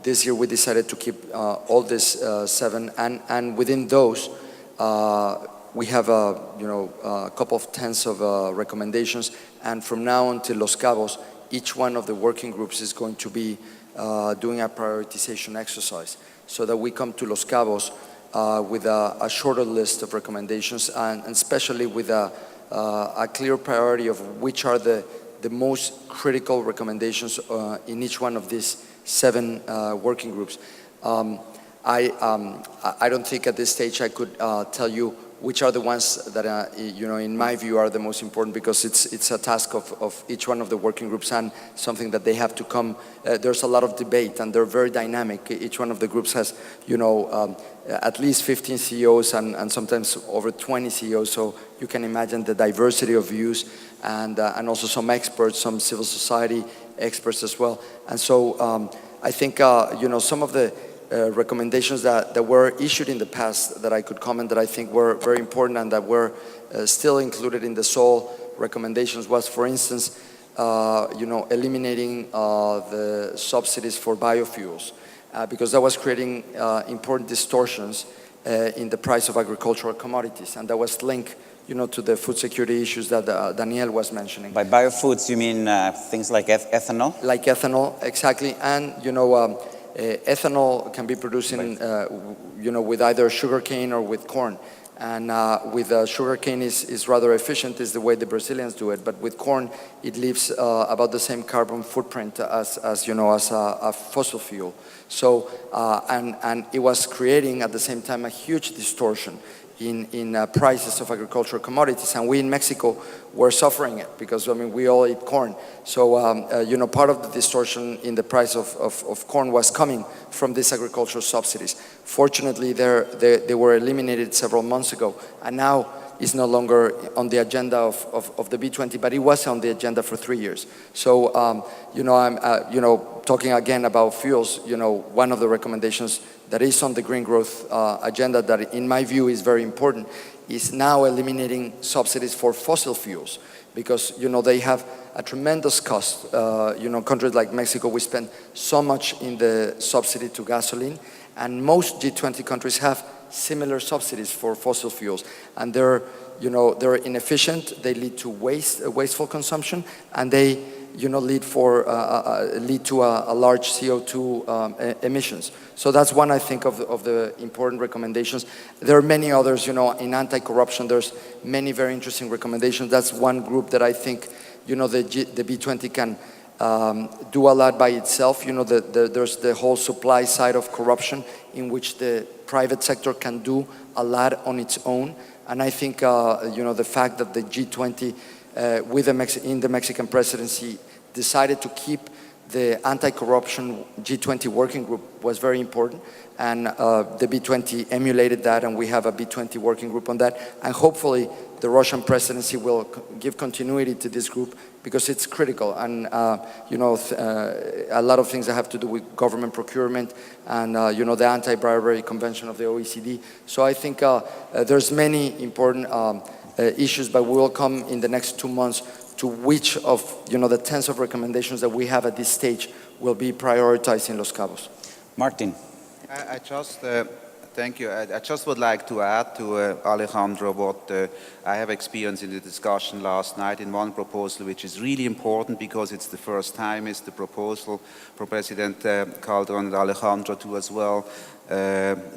this year we decided to keep all these 7, and within those we have a couple of tens of recommendations, and from now until Los Cabos, each one of the working groups is going to be doing a prioritization exercise, so that we come to Los Cabos with a shorter list of recommendations, and especially with a clear priority of which are the most critical recommendations in each one of these 7 working groups. I don't think at this stage I could tell you which are the ones that, in my view, are the most important, because it's a task of each one of the working groups and something that they have to come. There's a lot of debate and they're very dynamic. Each one of the groups has, at least 15 CEOs and sometimes over 20 CEOs. So you can imagine the diversity of views and also some experts, some civil society experts as well. And so I think, some of the recommendations that were issued in the past that I could comment that I think were very important and that were still included in the Seoul recommendations was, for instance, eliminating the subsidies for biofuels, because that was creating important distortions in the price of agricultural commodities, and that was linked to the food security issues that Daniel was mentioning. By biofoods, you mean things like ethanol? Like ethanol, exactly. And, ethanol can be produced with either sugarcane or with corn. And with sugarcane is rather efficient, is the way the Brazilians do it. But with corn, it leaves about the same carbon footprint as a fossil fuel. So, and it was creating at the same time a huge distortion in prices of agricultural commodities, and we in Mexico were suffering it because we all eat corn. So part of the distortion in the price of corn was coming from these agricultural subsidies. Fortunately, they were eliminated several months ago, and now is no longer on the agenda of the B20, but it was on the agenda for 3 years. So I'm talking again about fuels. One of the recommendations that is on the green growth agenda that in my view is very important is now eliminating subsidies for fossil fuels, because they have a tremendous cost. Countries like Mexico, we spend so much in the subsidy to gasoline, and most G20 countries have similar subsidies for fossil fuels, and they're inefficient. They lead to wasteful consumption, and they lead to a large CO2 emissions. So that's one, I think, of the important recommendations. There are many others. In anti-corruption, there's many very interesting recommendations. That's one group that I think the B20 can do a lot by itself. There's the whole supply side of corruption, in which the private sector can do a lot on its own. And I think the fact that the G20 in the Mexican presidency decided to keep the anti-corruption G20 working group was very important, and the B20 emulated that, and we have a B20 working group on that, and hopefully the Russian presidency will give continuity to this group, because it's critical, and a lot of things that have to do with government procurement and the anti-bribery convention of the OECD. So I think there's many important issues, but we will come in the next 2 months to which of the tens of recommendations that we have at this stage will be prioritized in Los Cabos. Martin. Thank you. I just would like to add to Alejandro what I have experienced in the discussion last night in one proposal, which is really important because it's the first time, is the proposal for President Calderon and Alejandro to as well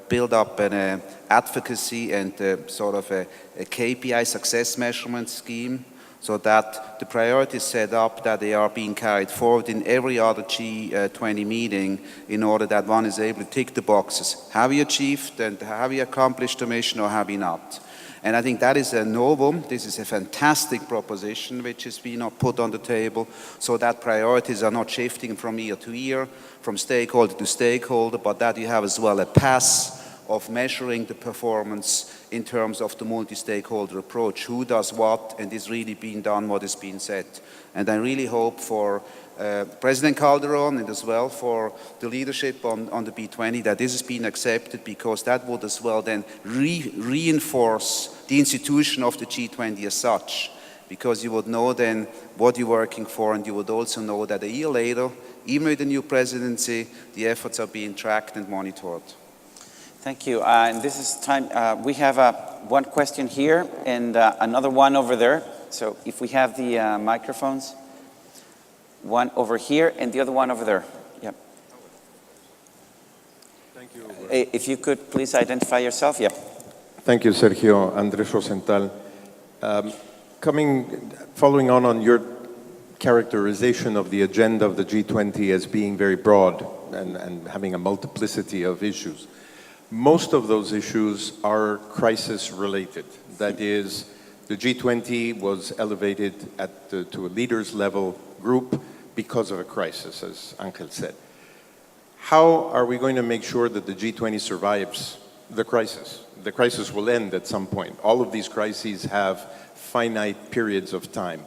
build up an advocacy and sort of a KPI success measurement scheme so that the priorities set up, that they are being carried forward in every other G20 meeting in order that one is able to tick the boxes. Have you achieved and have you accomplished the mission or have you not? And I think that is a novum. This is a fantastic proposition which has been put on the table so that priorities are not shifting from year to year, from stakeholder to stakeholder, but that you have as well a pass of measuring the performance in terms of the multi-stakeholder approach. Who does what, and is really being done what is being said. And I really hope for President Calderon and as well for the leadership on the B20 that this has been accepted, because that would as well then reinforce the institution of the G20 as such, because you would know then what you're working for, and you would also know that a year later, even with the new presidency, the efforts are being tracked and monitored. Thank you. And this is time. We have one question here and another one over there. So if we have the microphones, one over here and the other one over there. Yep. Thank you. If you could please identify yourself. Yep. Thank you, Sergio. Andrés Rosenthal. Following on your characterization of the agenda of the G20 as being very broad and having a multiplicity of issues. Most of those issues are crisis-related. That is, the G20 was elevated to a leaders level group because of a crisis, as Angel said. How are we going to make sure that the G20 survives the crisis? The crisis will end at some point. All of these crises have finite periods of time.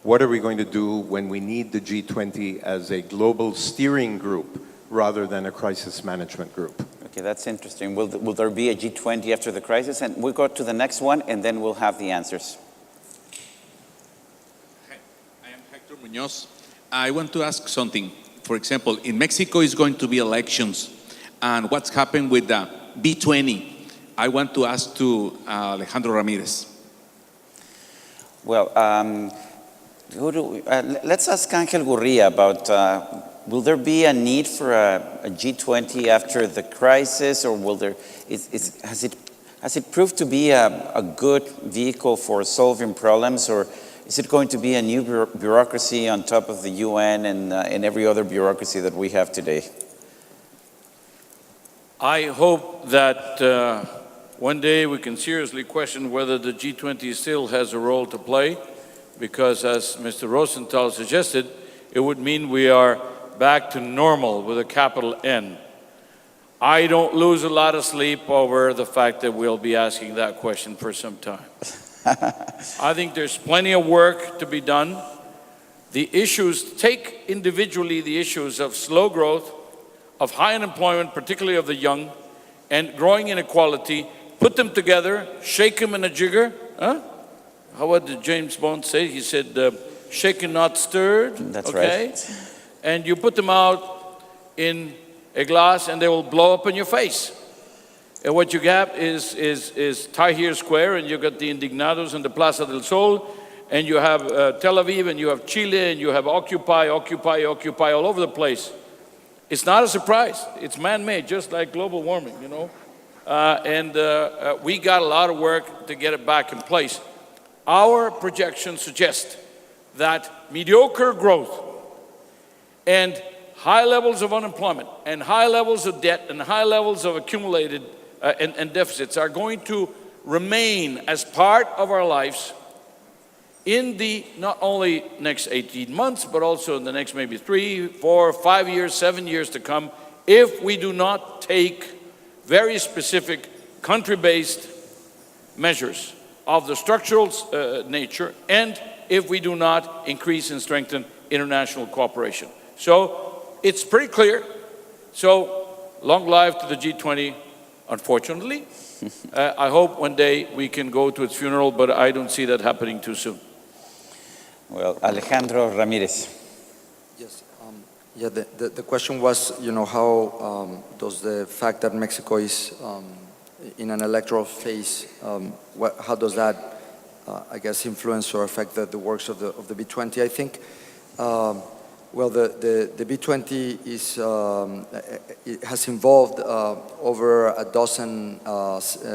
What are we going to do when we need the G20 as a global steering group rather than a crisis management group? Okay, that's interesting. Will there be a G20 after the crisis? And we'll go to the next one, and then we'll have the answers. Hi, I am Hector Munoz. I want to ask something. For example, in Mexico is going to be elections, and what's happened with the B20? I want to ask to Alejandro Ramirez. Well, let's ask Ángel Gurría about will there be a need for a G20 after the crisis, or will there? Has it proved to be a good vehicle for solving problems, or is it going to be a new bureaucracy on top of the UN and every other bureaucracy that we have today? I hope that one day we can seriously question whether the G20 still has a role to play, because as Mr. Rosenthal suggested, it would mean we are back to normal with a capital N. I don't lose a lot of sleep over the fact that we'll be asking that question for some time. I think there's plenty of work to be done. The issues, take individually the issues of slow growth, of high unemployment, particularly of the young, and growing inequality, put them together, shake them in a jigger. Huh? How did James Bond say? He said, shaken, not stirred. That's okay? right. And you put them out in a glass and they will blow up in your face. And what you get is Tahrir Square, and you got the Indignados and the Plaza del Sol, and you have Tel Aviv, and you have Chile, and you have Occupy all over the place. It's not a surprise. It's man-made, just like global warming, you know. We got a lot of work to get it back in place. Our projections suggest that mediocre growth and high levels of unemployment and high levels of debt and high levels of accumulated and deficits are going to remain as part of our lives in the not only next 18 months, but also in the next maybe 3, 4, 5 years, 7 years to come, if we do not take very specific country-based measures of the structural nature, and if we do not increase and strengthen international cooperation. So it's pretty clear. So long life to the G20, unfortunately. I hope one day we can go to its funeral, but I don't see that happening too soon. Well, Alejandro Ramirez. Yes. Yeah, the question was, you know, how does the fact that Mexico is in an electoral phase, how does that, I guess, influence or affect the works of the B20? I think, well, the B20 is, it has involved over a dozen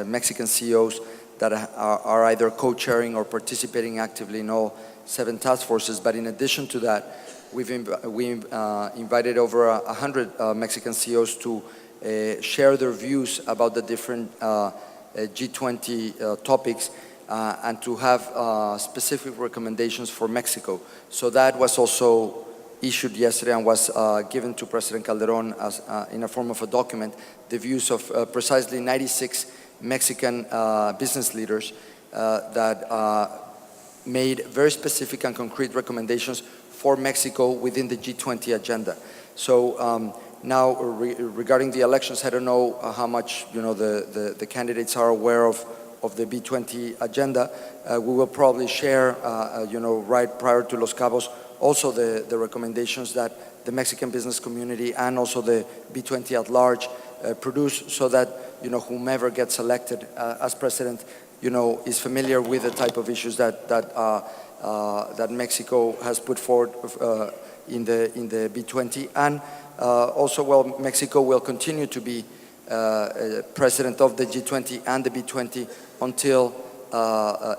Mexican CEOs that are either co-chairing or participating actively in all 7 task forces. But in addition to that, we invited over 100 Mexican CEOs to share their views about the different G20 topics and to have specific recommendations for Mexico. So that was also issued yesterday and was given to President Calderon as, in a form of a document, the views of precisely 96 Mexican business leaders that made very specific and concrete recommendations for Mexico within the G20 agenda. So now regarding the elections, I don't know how much the candidates are aware of the B20 agenda. We will probably share right prior to Los Cabos also the recommendations that the Mexican business community and also the B20 at large produce, so that whomever gets elected as president is familiar with the type of issues that Mexico has put forward in the B20. And also, well, Mexico will continue to be president of the G20 and the B20 until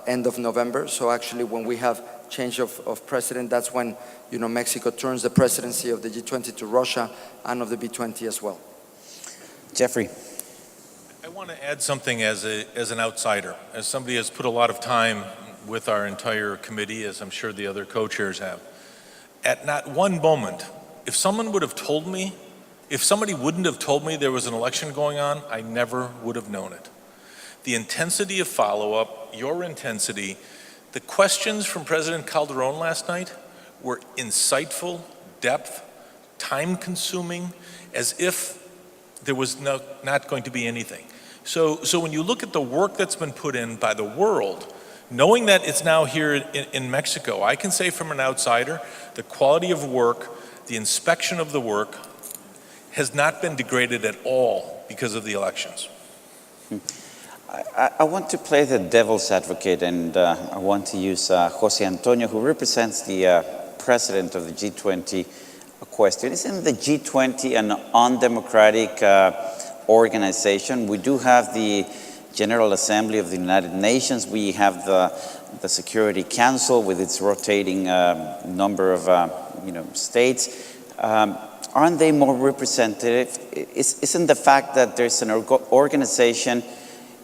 end of November. So actually, when we have change of president, that's when Mexico turns the presidency of the G20 to Russia and of the B20 as well. Jeffrey. I want to add something as an outsider, as somebody who has put a lot of time with our entire committee, as I'm sure the other co-chairs have. At not one moment, if somebody wouldn't have told me there was an election going on, I never would have known it. The intensity of follow-up, your intensity, the questions from President Calderon last night were insightful, depth, time-consuming, as if there was not going to be anything. So when you look at the work that's been put in by the world, knowing that it's now here in Mexico, I can say from an outsider, the quality of work, the inspection of the work has not been degraded at all because of the elections. I want to play the devil's advocate, and I want to use Jose Antonio, who represents the president of the G20, a question. Isn't the G20 an undemocratic organization? We do have the General Assembly of the United Nations. We have the Security Council with its rotating number of states. Aren't they more representative? Isn't the fact that there's an organization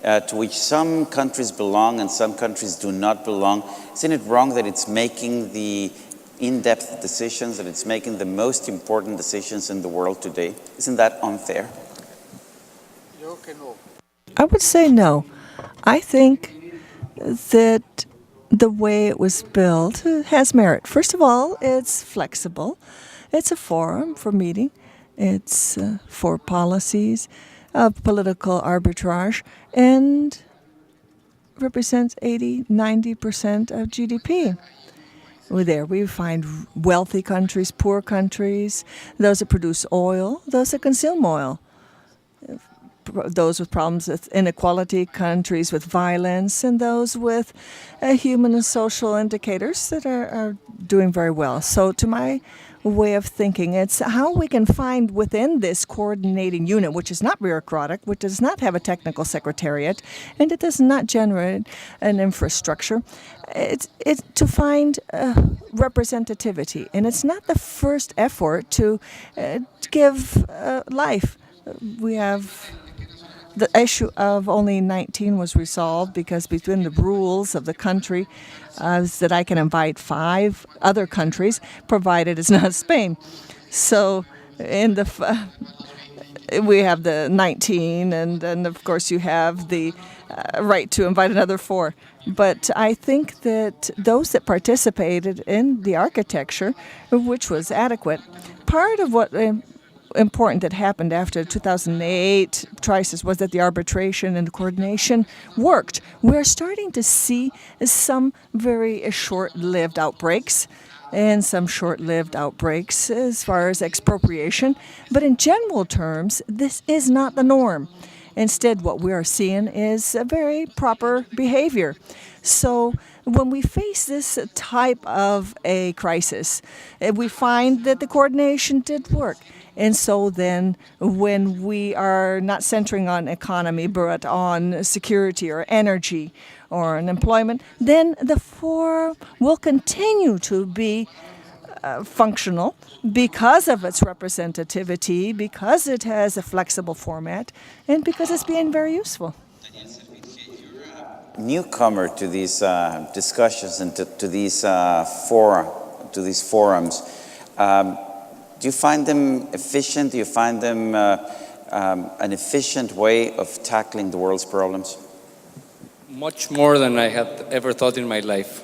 to which some countries belong and some countries do not belong, isn't it wrong that it's making the in-depth decisions, that it's making the most important decisions in the world today? Isn't that unfair? I would say no. I think that the way it was built has merit. First of all, it's flexible. It's a forum for meeting. It's for policies of political arbitrage and represents 80-90% of GDP. There we find wealthy countries, poor countries, those that produce oil, those that consume oil, those with problems with inequality, countries with violence, and those with human and social indicators that are doing very well. So to my way of thinking, it's how we can find within this coordinating unit, which is not bureaucratic, which does not have a technical secretariat, and it does not generate an infrastructure. It's to find representativity, and it's not the first effort to give life. We have the issue of only 19 was resolved because between the rules of the country that I can invite 5 other countries, provided it's not Spain. So in the we have the 19, and then of course you have the right to invite another 4. But I think that those that participated in the architecture, which was adequate, part of what important that happened after the 2008 crisis was that the arbitration and the coordination worked. We're starting to see some very short-lived outbreaks and some short-lived outbreaks as far as expropriation. But in general terms, this is not the norm. Instead, what we are seeing is a very proper behavior. So when we face this type of a crisis, we find that the coordination did work. And so then when we are not centering on economy but on security or energy or employment, then the forum will continue to be functional because of its representativity, because it has a flexible format, and because it's being very useful. Newcomer to these discussions and to these forums. Do you find them efficient? Do you find them an efficient way of tackling the world's problems? Much more than I had ever thought in my life.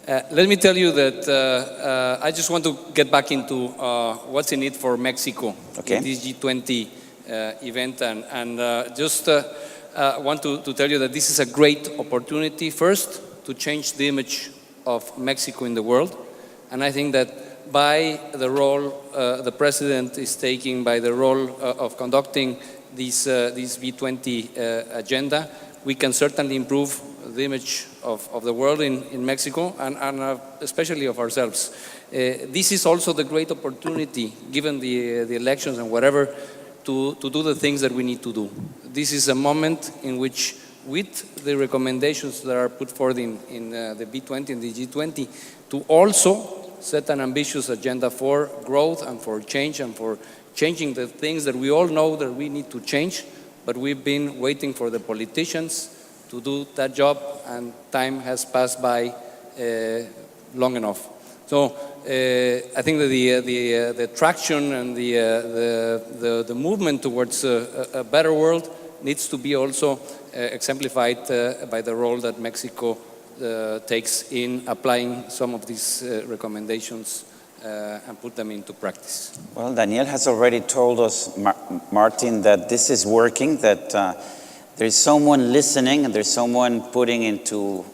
Let me tell you that I just want to get back into what's in it for Mexico in this G20 event, and just want to tell you that this is a great opportunity, first, to change the image of Mexico in the world. And I think that by the role the President is taking, by the role of conducting this V20 agenda, we can certainly improve the image of the world in Mexico and especially of ourselves. This is also the great opportunity, given the elections and whatever, to do the things that we need to do. This is a moment in which, with the recommendations that are put forth in the B20 and the G20, to also set an ambitious agenda for growth and for change and for changing the things that we all know that we need to change, but we've been waiting for the politicians to do that job, and time has passed by long enough. So I think that the traction and the movement towards a better world needs to be also exemplified by the role that Mexico takes in applying some of these recommendations and put them into practice. Well, Daniel has already told us, Martin, that this is working, that there's someone listening and there's someone putting into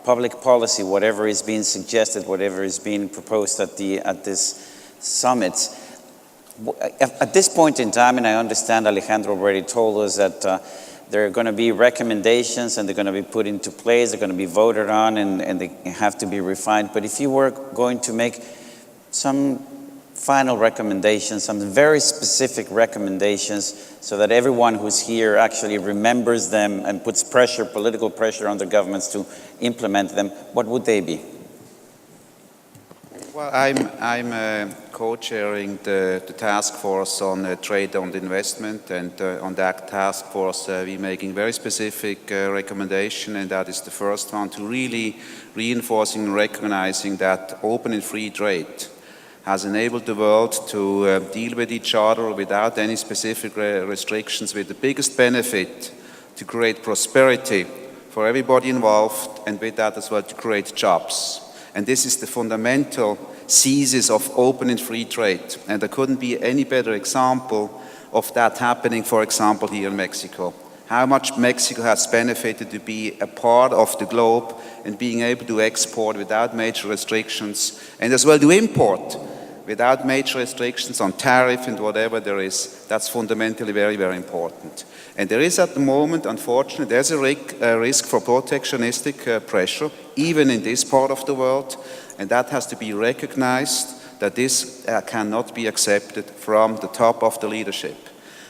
public policy whatever is being suggested, whatever is being proposed at this summit. At this point in time, and I understand Alejandro already told us that there are going to be recommendations and they're going to be put into place, they're going to be voted on, and they have to be refined. But if you were going to make some final recommendations, some very specific recommendations, so that everyone who's here actually remembers them and puts pressure, political pressure on the governments to implement them, what would they be? Well, I'm co-chairing the task force on trade and investment, and on that task force we're making very specific recommendation, and that is the first one, to really reinforcing and recognizing that open and free trade has enabled the world to deal with each other without any specific restrictions, with the biggest benefit to create prosperity for everybody involved, and with that as well to create jobs. And this is the fundamental thesis of open and free trade. And there couldn't be any better example of that happening, for example, here in Mexico. How much Mexico has benefited to be a part of the globe and being able to export without major restrictions, and as well to import without major restrictions on tariff and whatever there is. That's fundamentally very, very important. And there is at the moment, unfortunately, there's a risk for protectionistic pressure, even in this part of the world, and that has to be recognized, that this cannot be accepted from the top of the leadership.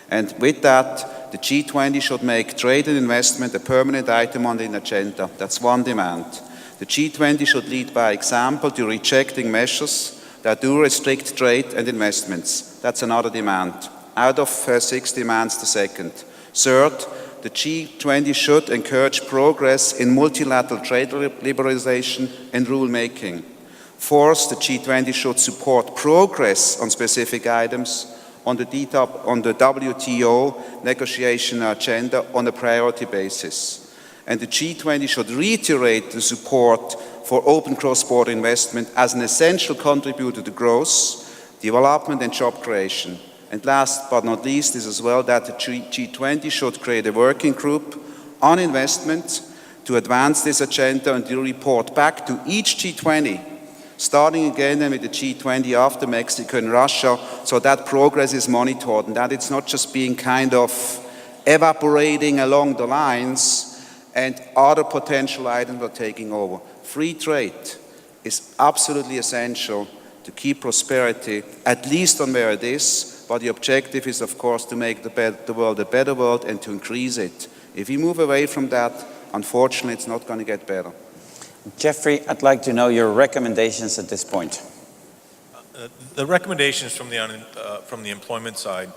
And with that, the G20 should make trade and investment a permanent item on the agenda. That's one demand. The G20 should lead by example to rejecting measures that do restrict trade and investments. That's another demand. Out of 6 demands, the second. Third, the G20 should encourage progress in multilateral trade liberalization and rule-making. Fourth, the G20 should support progress on specific items on the WTO negotiation agenda on a priority basis. And the G20 should reiterate the support for open cross-border investment as an essential contributor to growth, development and job creation. And last but not least is as well that the G20 should create a working group on investment to advance this agenda and to report back to each G20, starting again with the G20 after Mexico and Russia, so that progress is monitored and that it's not just being kind of evaporating along the lines and other potential items are taking over. Free trade is absolutely essential to keep prosperity at least on where it is, but the objective is, of course, to make the world a better world and to increase it. If we move away from that, unfortunately, it's not going to get better. Jeffrey, I'd like to know your recommendations at this point. The recommendations from the employment side,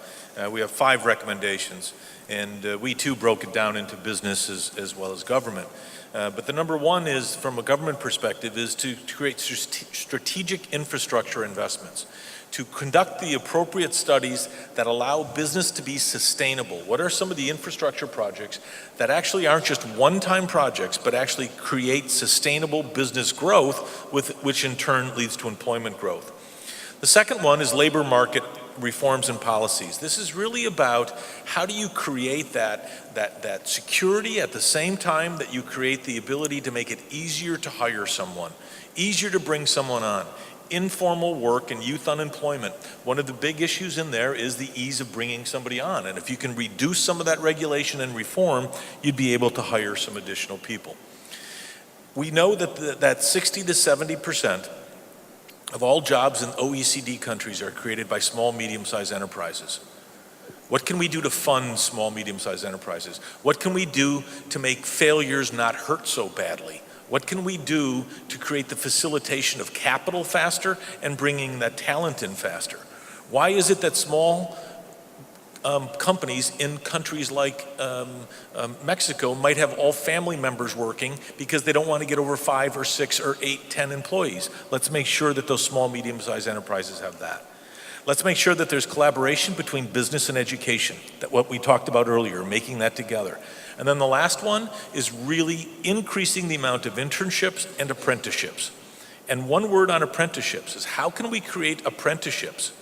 we have 5 recommendations, and we too broke it down into business as well as government. But the number one is, from a government perspective, is to create strategic infrastructure investments, to conduct the appropriate studies that allow business to be sustainable. What are some of the infrastructure projects that actually aren't just one-time projects, but actually create sustainable business growth, which in turn leads to employment growth? The second one is labor market reforms and policies. This is really about how do you create that security at the same time that you create the ability to make it easier to hire someone, easier to bring someone on. Informal work and youth unemployment. One of the big issues in there is the ease of bringing somebody on. And if you can reduce some of that regulation and reform, you'd be able to hire some additional people. We know that 60 to 70% of all jobs in OECD countries are created by small, medium-sized enterprises. What can we do to fund small, medium-sized enterprises? What can we do to make failures not hurt so badly? What can we do to create the facilitation of capital faster and bringing that talent in faster? Why is it that small companies in countries like Mexico might have all family members working because they don't want to get over 5 or 6 or 8, 10 employees? Let's make sure that those small, medium-sized enterprises have that. Let's make sure that there's collaboration between business and education, that what we talked about earlier, making that together. And then the last one is really increasing the amount of internships and apprenticeships. And one word on apprenticeships is, how can we create apprenticeships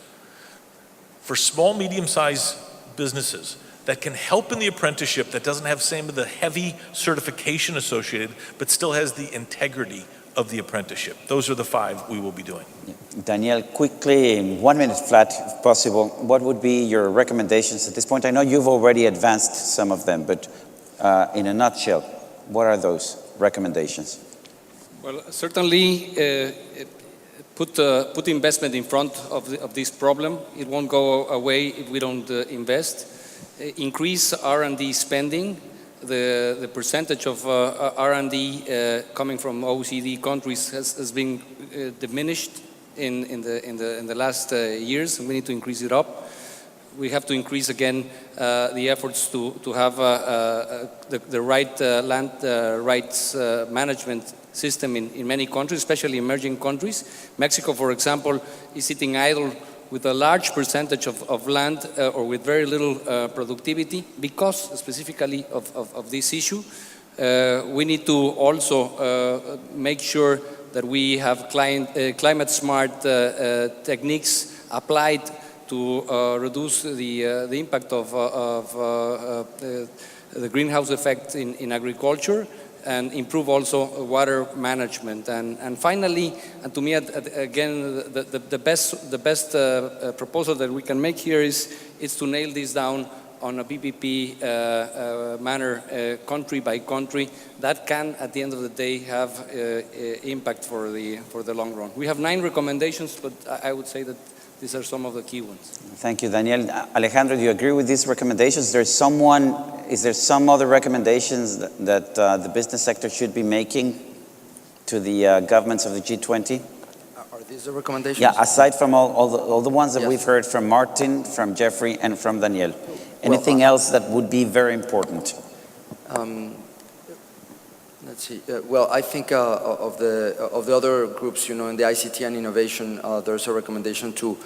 for small, medium-sized businesses that can help in the apprenticeship, that doesn't have some of the heavy certification associated, but still has the integrity of the apprenticeship? Those are the 5 we will be doing. Daniel, quickly, in 1 minute flat, if possible, what would be your recommendations at this point? I know you've already advanced some of them, but in a nutshell, what are those recommendations? Well, certainly put investment in front of this problem. It won't go away if we don't invest. Increase R&D spending. The percentage of R&D coming from OECD countries has been diminished in the last years, and we need to increase it up. We have to increase again the efforts to have the right land rights management system in many countries, especially emerging countries. Mexico, for example, is sitting idle with a large percentage of land or with very little productivity because specifically of this issue. We need to also make sure that we have climate smart techniques applied to reduce the impact of the greenhouse effect in agriculture, and improve also water management. And finally, and to me again, the best proposal that we can make here is to nail this down on a PPP manner, country by country. That can, at the end of the day, have impact for the long run. We have 9 recommendations, but I would say that these are some of the key ones. Thank you, Daniel. Alejandro, do you agree with these recommendations? Is there some other recommendations that the business sector should be making to the governments of the G20? Are these the recommendations? Yeah, aside from all the ones that we've heard from Martin, from Jeffrey, and from Daniel. Anything else that would be very important? Let's see. Well, I think of the other groups, in the ICT and innovation, there's a recommendation to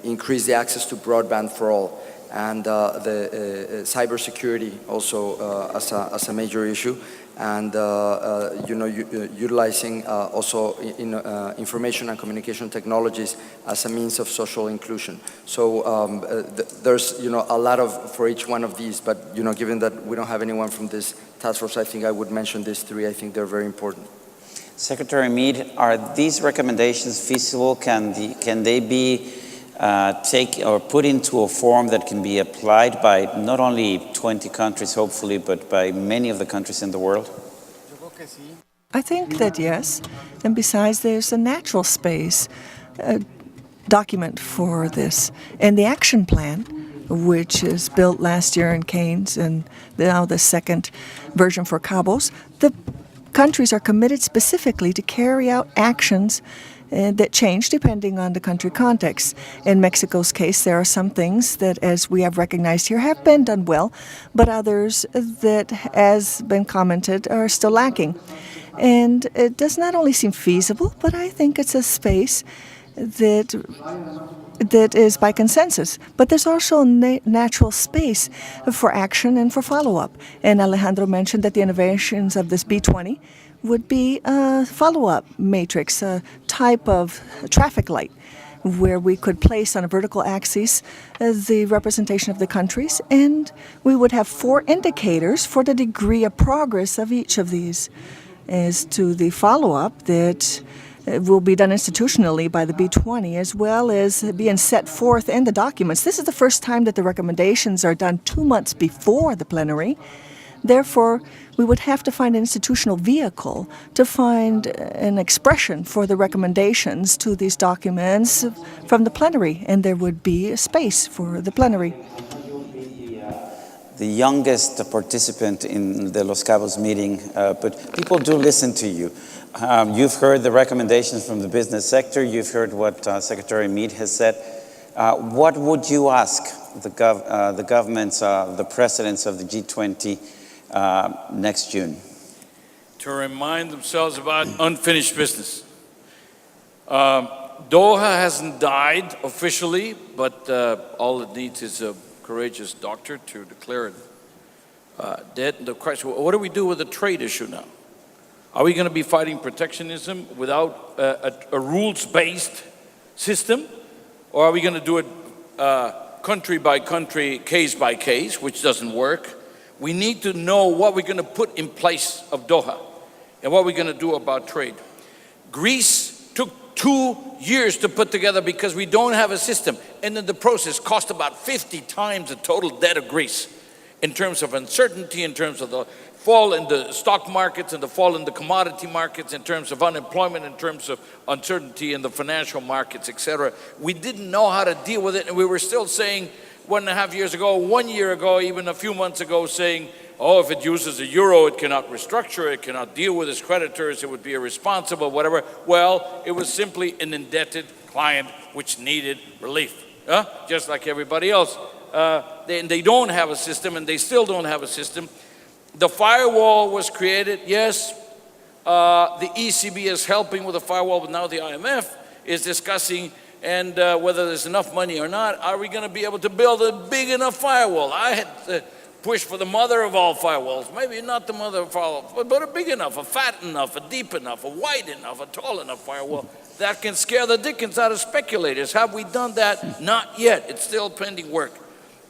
increase the access to broadband for all, and the cybersecurity also as a major issue, and utilizing also in information and communication technologies as a means of social inclusion. So there's a lot for each one of these, but given that we don't have anyone from this task force, I think I would mention these 3. I think they're very important. Secretary Mead, are these recommendations feasible? Can they be put into a form that can be applied by not only 20 countries, hopefully, but by many of the countries in the world? I think that yes. And besides, there's a natural space document for this. And the action plan, which is built last year in Keynes and now the second version for Cabos, the countries are committed specifically to carry out actions that change depending on the country context. In Mexico's case, there are some things that, as we have recognized here, have been done well, but others that, as been commented, are still lacking. And it does not only seem feasible, but I think it's a space that is by consensus. But there's also a natural space for action and for follow-up. And Alejandro mentioned that the innovations of this B20 would be a follow-up matrix, a type of traffic light, where we could place on a vertical axis the representation of the countries, and we would have 4 indicators for the degree of progress of each of these. As to the follow-up that will be done institutionally by the B20, as well as being set forth in the documents. This is the first time that the recommendations are done 2 months before the plenary. Therefore, we would have to find an institutional vehicle to find an expression for the recommendations to these documents from the plenary, and there would be a space for the plenary. The youngest participant in the Los Cabos meeting, but people do listen to you. You've heard the recommendations from the business sector. You've heard what Secretary Meade has said. What would you ask the governments, the presidents of the G20 next June? To remind themselves about unfinished business. Doha hasn't died officially, but all it needs is a courageous doctor to declare it dead. The question, what do we do with the trade issue now? Are we going to be fighting protectionism without a rules-based system? Or are we going to do it country by country, case by case, which doesn't work? We need to know what we're going to put in place of Doha and what we're going to do about trade. Greece took 2 years to put together because we don't have a system. And in the process cost about 50 times the total debt of Greece in terms of uncertainty, in terms of the fall in the stock markets and the fall in the commodity markets, in terms of unemployment, in terms of uncertainty in the financial markets, etc. We didn't know how to deal with it, and we were still saying 1.5 years ago, 1 year ago, even a few months ago, saying, oh, if it uses a euro, it cannot restructure, it cannot deal with its creditors, it would be irresponsible, whatever. Well, it was simply an indebted client which needed relief, just like everybody else. They don't have a system, and they still don't have a system. The firewall was created, yes. The ECB is helping with the firewall, but now the IMF is discussing and whether there's enough money or not. Are we going to be able to build a big enough firewall? I had pushed for the mother of all firewalls, maybe not the mother of all, but a big enough, a fat enough, a deep enough, a wide enough, a tall enough firewall that can scare the dickens out of speculators. Have we done that? Not yet. It's still pending work.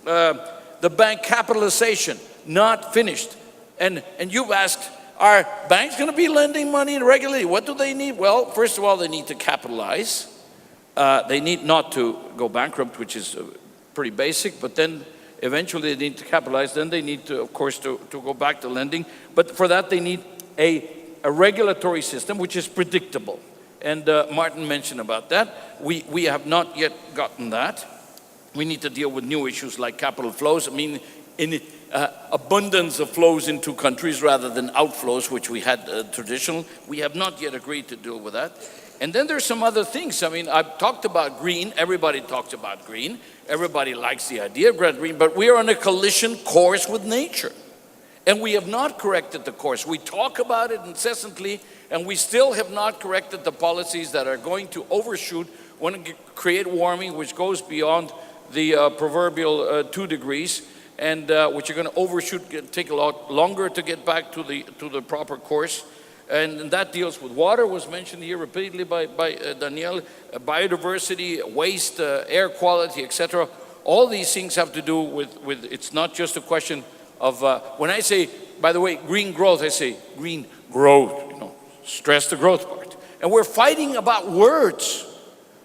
The bank capitalization, not finished. And you've asked, are banks going to be lending money regularly? What do they need? Well, first of all, they need to capitalize. They need not to go bankrupt, which is pretty basic, but then eventually they need to capitalize. Then they need to, of course, to go back to lending. But for that, they need a regulatory system which is predictable. And Martin mentioned about that. We have not yet gotten that. We need to deal with new issues like capital flows. I mean, in abundance of flows into countries rather than outflows, which we had traditional. We have not yet agreed to deal with that. And then there's some other things. I mean, I've talked about green. Everybody talks about green. Everybody likes the idea of green, but we are on a collision course with nature. And we have not corrected the course. We talk about it incessantly, and we still have not corrected the policies that are going to overshoot, want to create warming, which goes beyond the proverbial 2 degrees, and which are going to overshoot, take a lot longer to get back to the proper course. And that deals with water, was mentioned here repeatedly by Daniel, biodiversity, waste, air quality, etc. All these things have to do with it's not just a question of, when I say, by the way, green growth, I say green growth, stress the growth part. And we're fighting about words.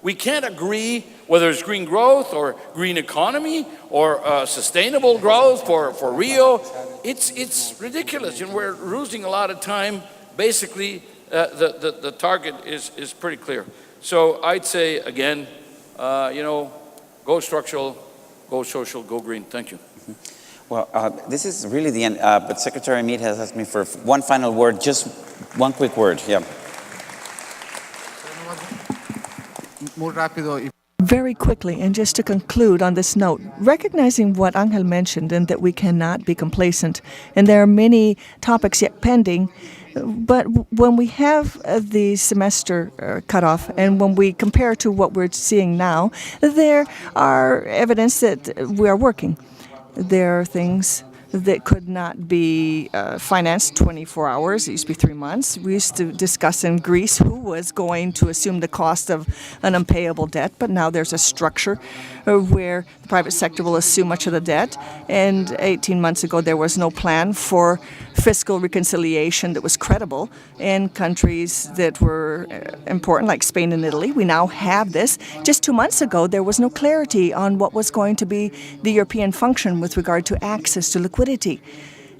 We can't agree whether it's green growth or green economy or sustainable growth for Rio. It's ridiculous, and we're losing a lot of time basically, the target is pretty clear. So I'd say, again, go structural, go social, go green. Thank you. Well, this is really the end, but Secretary Meade has asked me for one final word, just one quick word. Yeah. Muy rápido. Very quickly, and just to conclude on this note, recognizing what Angel mentioned and that we cannot be complacent, and there are many topics yet pending, but when we have the semester cut off and when we compare to what we're seeing now, there are evidence that we are working. There are things that could not be financed 24 hours. It used to be 3 months. We used to discuss in Greece who was going to assume the cost of an unpayable debt, but now there's a structure where the private sector will assume much of the debt. And 18 months ago, there was no plan for fiscal reconciliation that was credible in countries that were important, like Spain and Italy. We now have this. Just 2 months ago, there was no clarity on what was going to be the European function with regard to access to liquidity.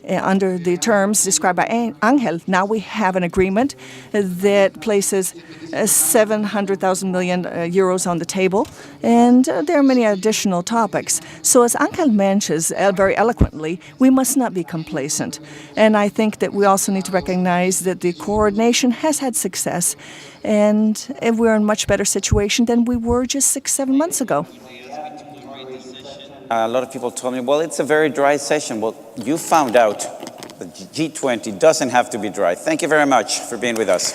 Under the terms described by Angel, now we have an agreement that places 700,000 million euros on the table, and there are many additional topics. So as Angel mentions very eloquently, we must not be complacent. And I think that we also need to recognize that the coordination has had success, and we're in a much better situation than we were just 6-7 months ago. A lot of people told me, well, it's a very dry session. Well, you found out the G20 doesn't have to be dry. Thank you very much for being with us.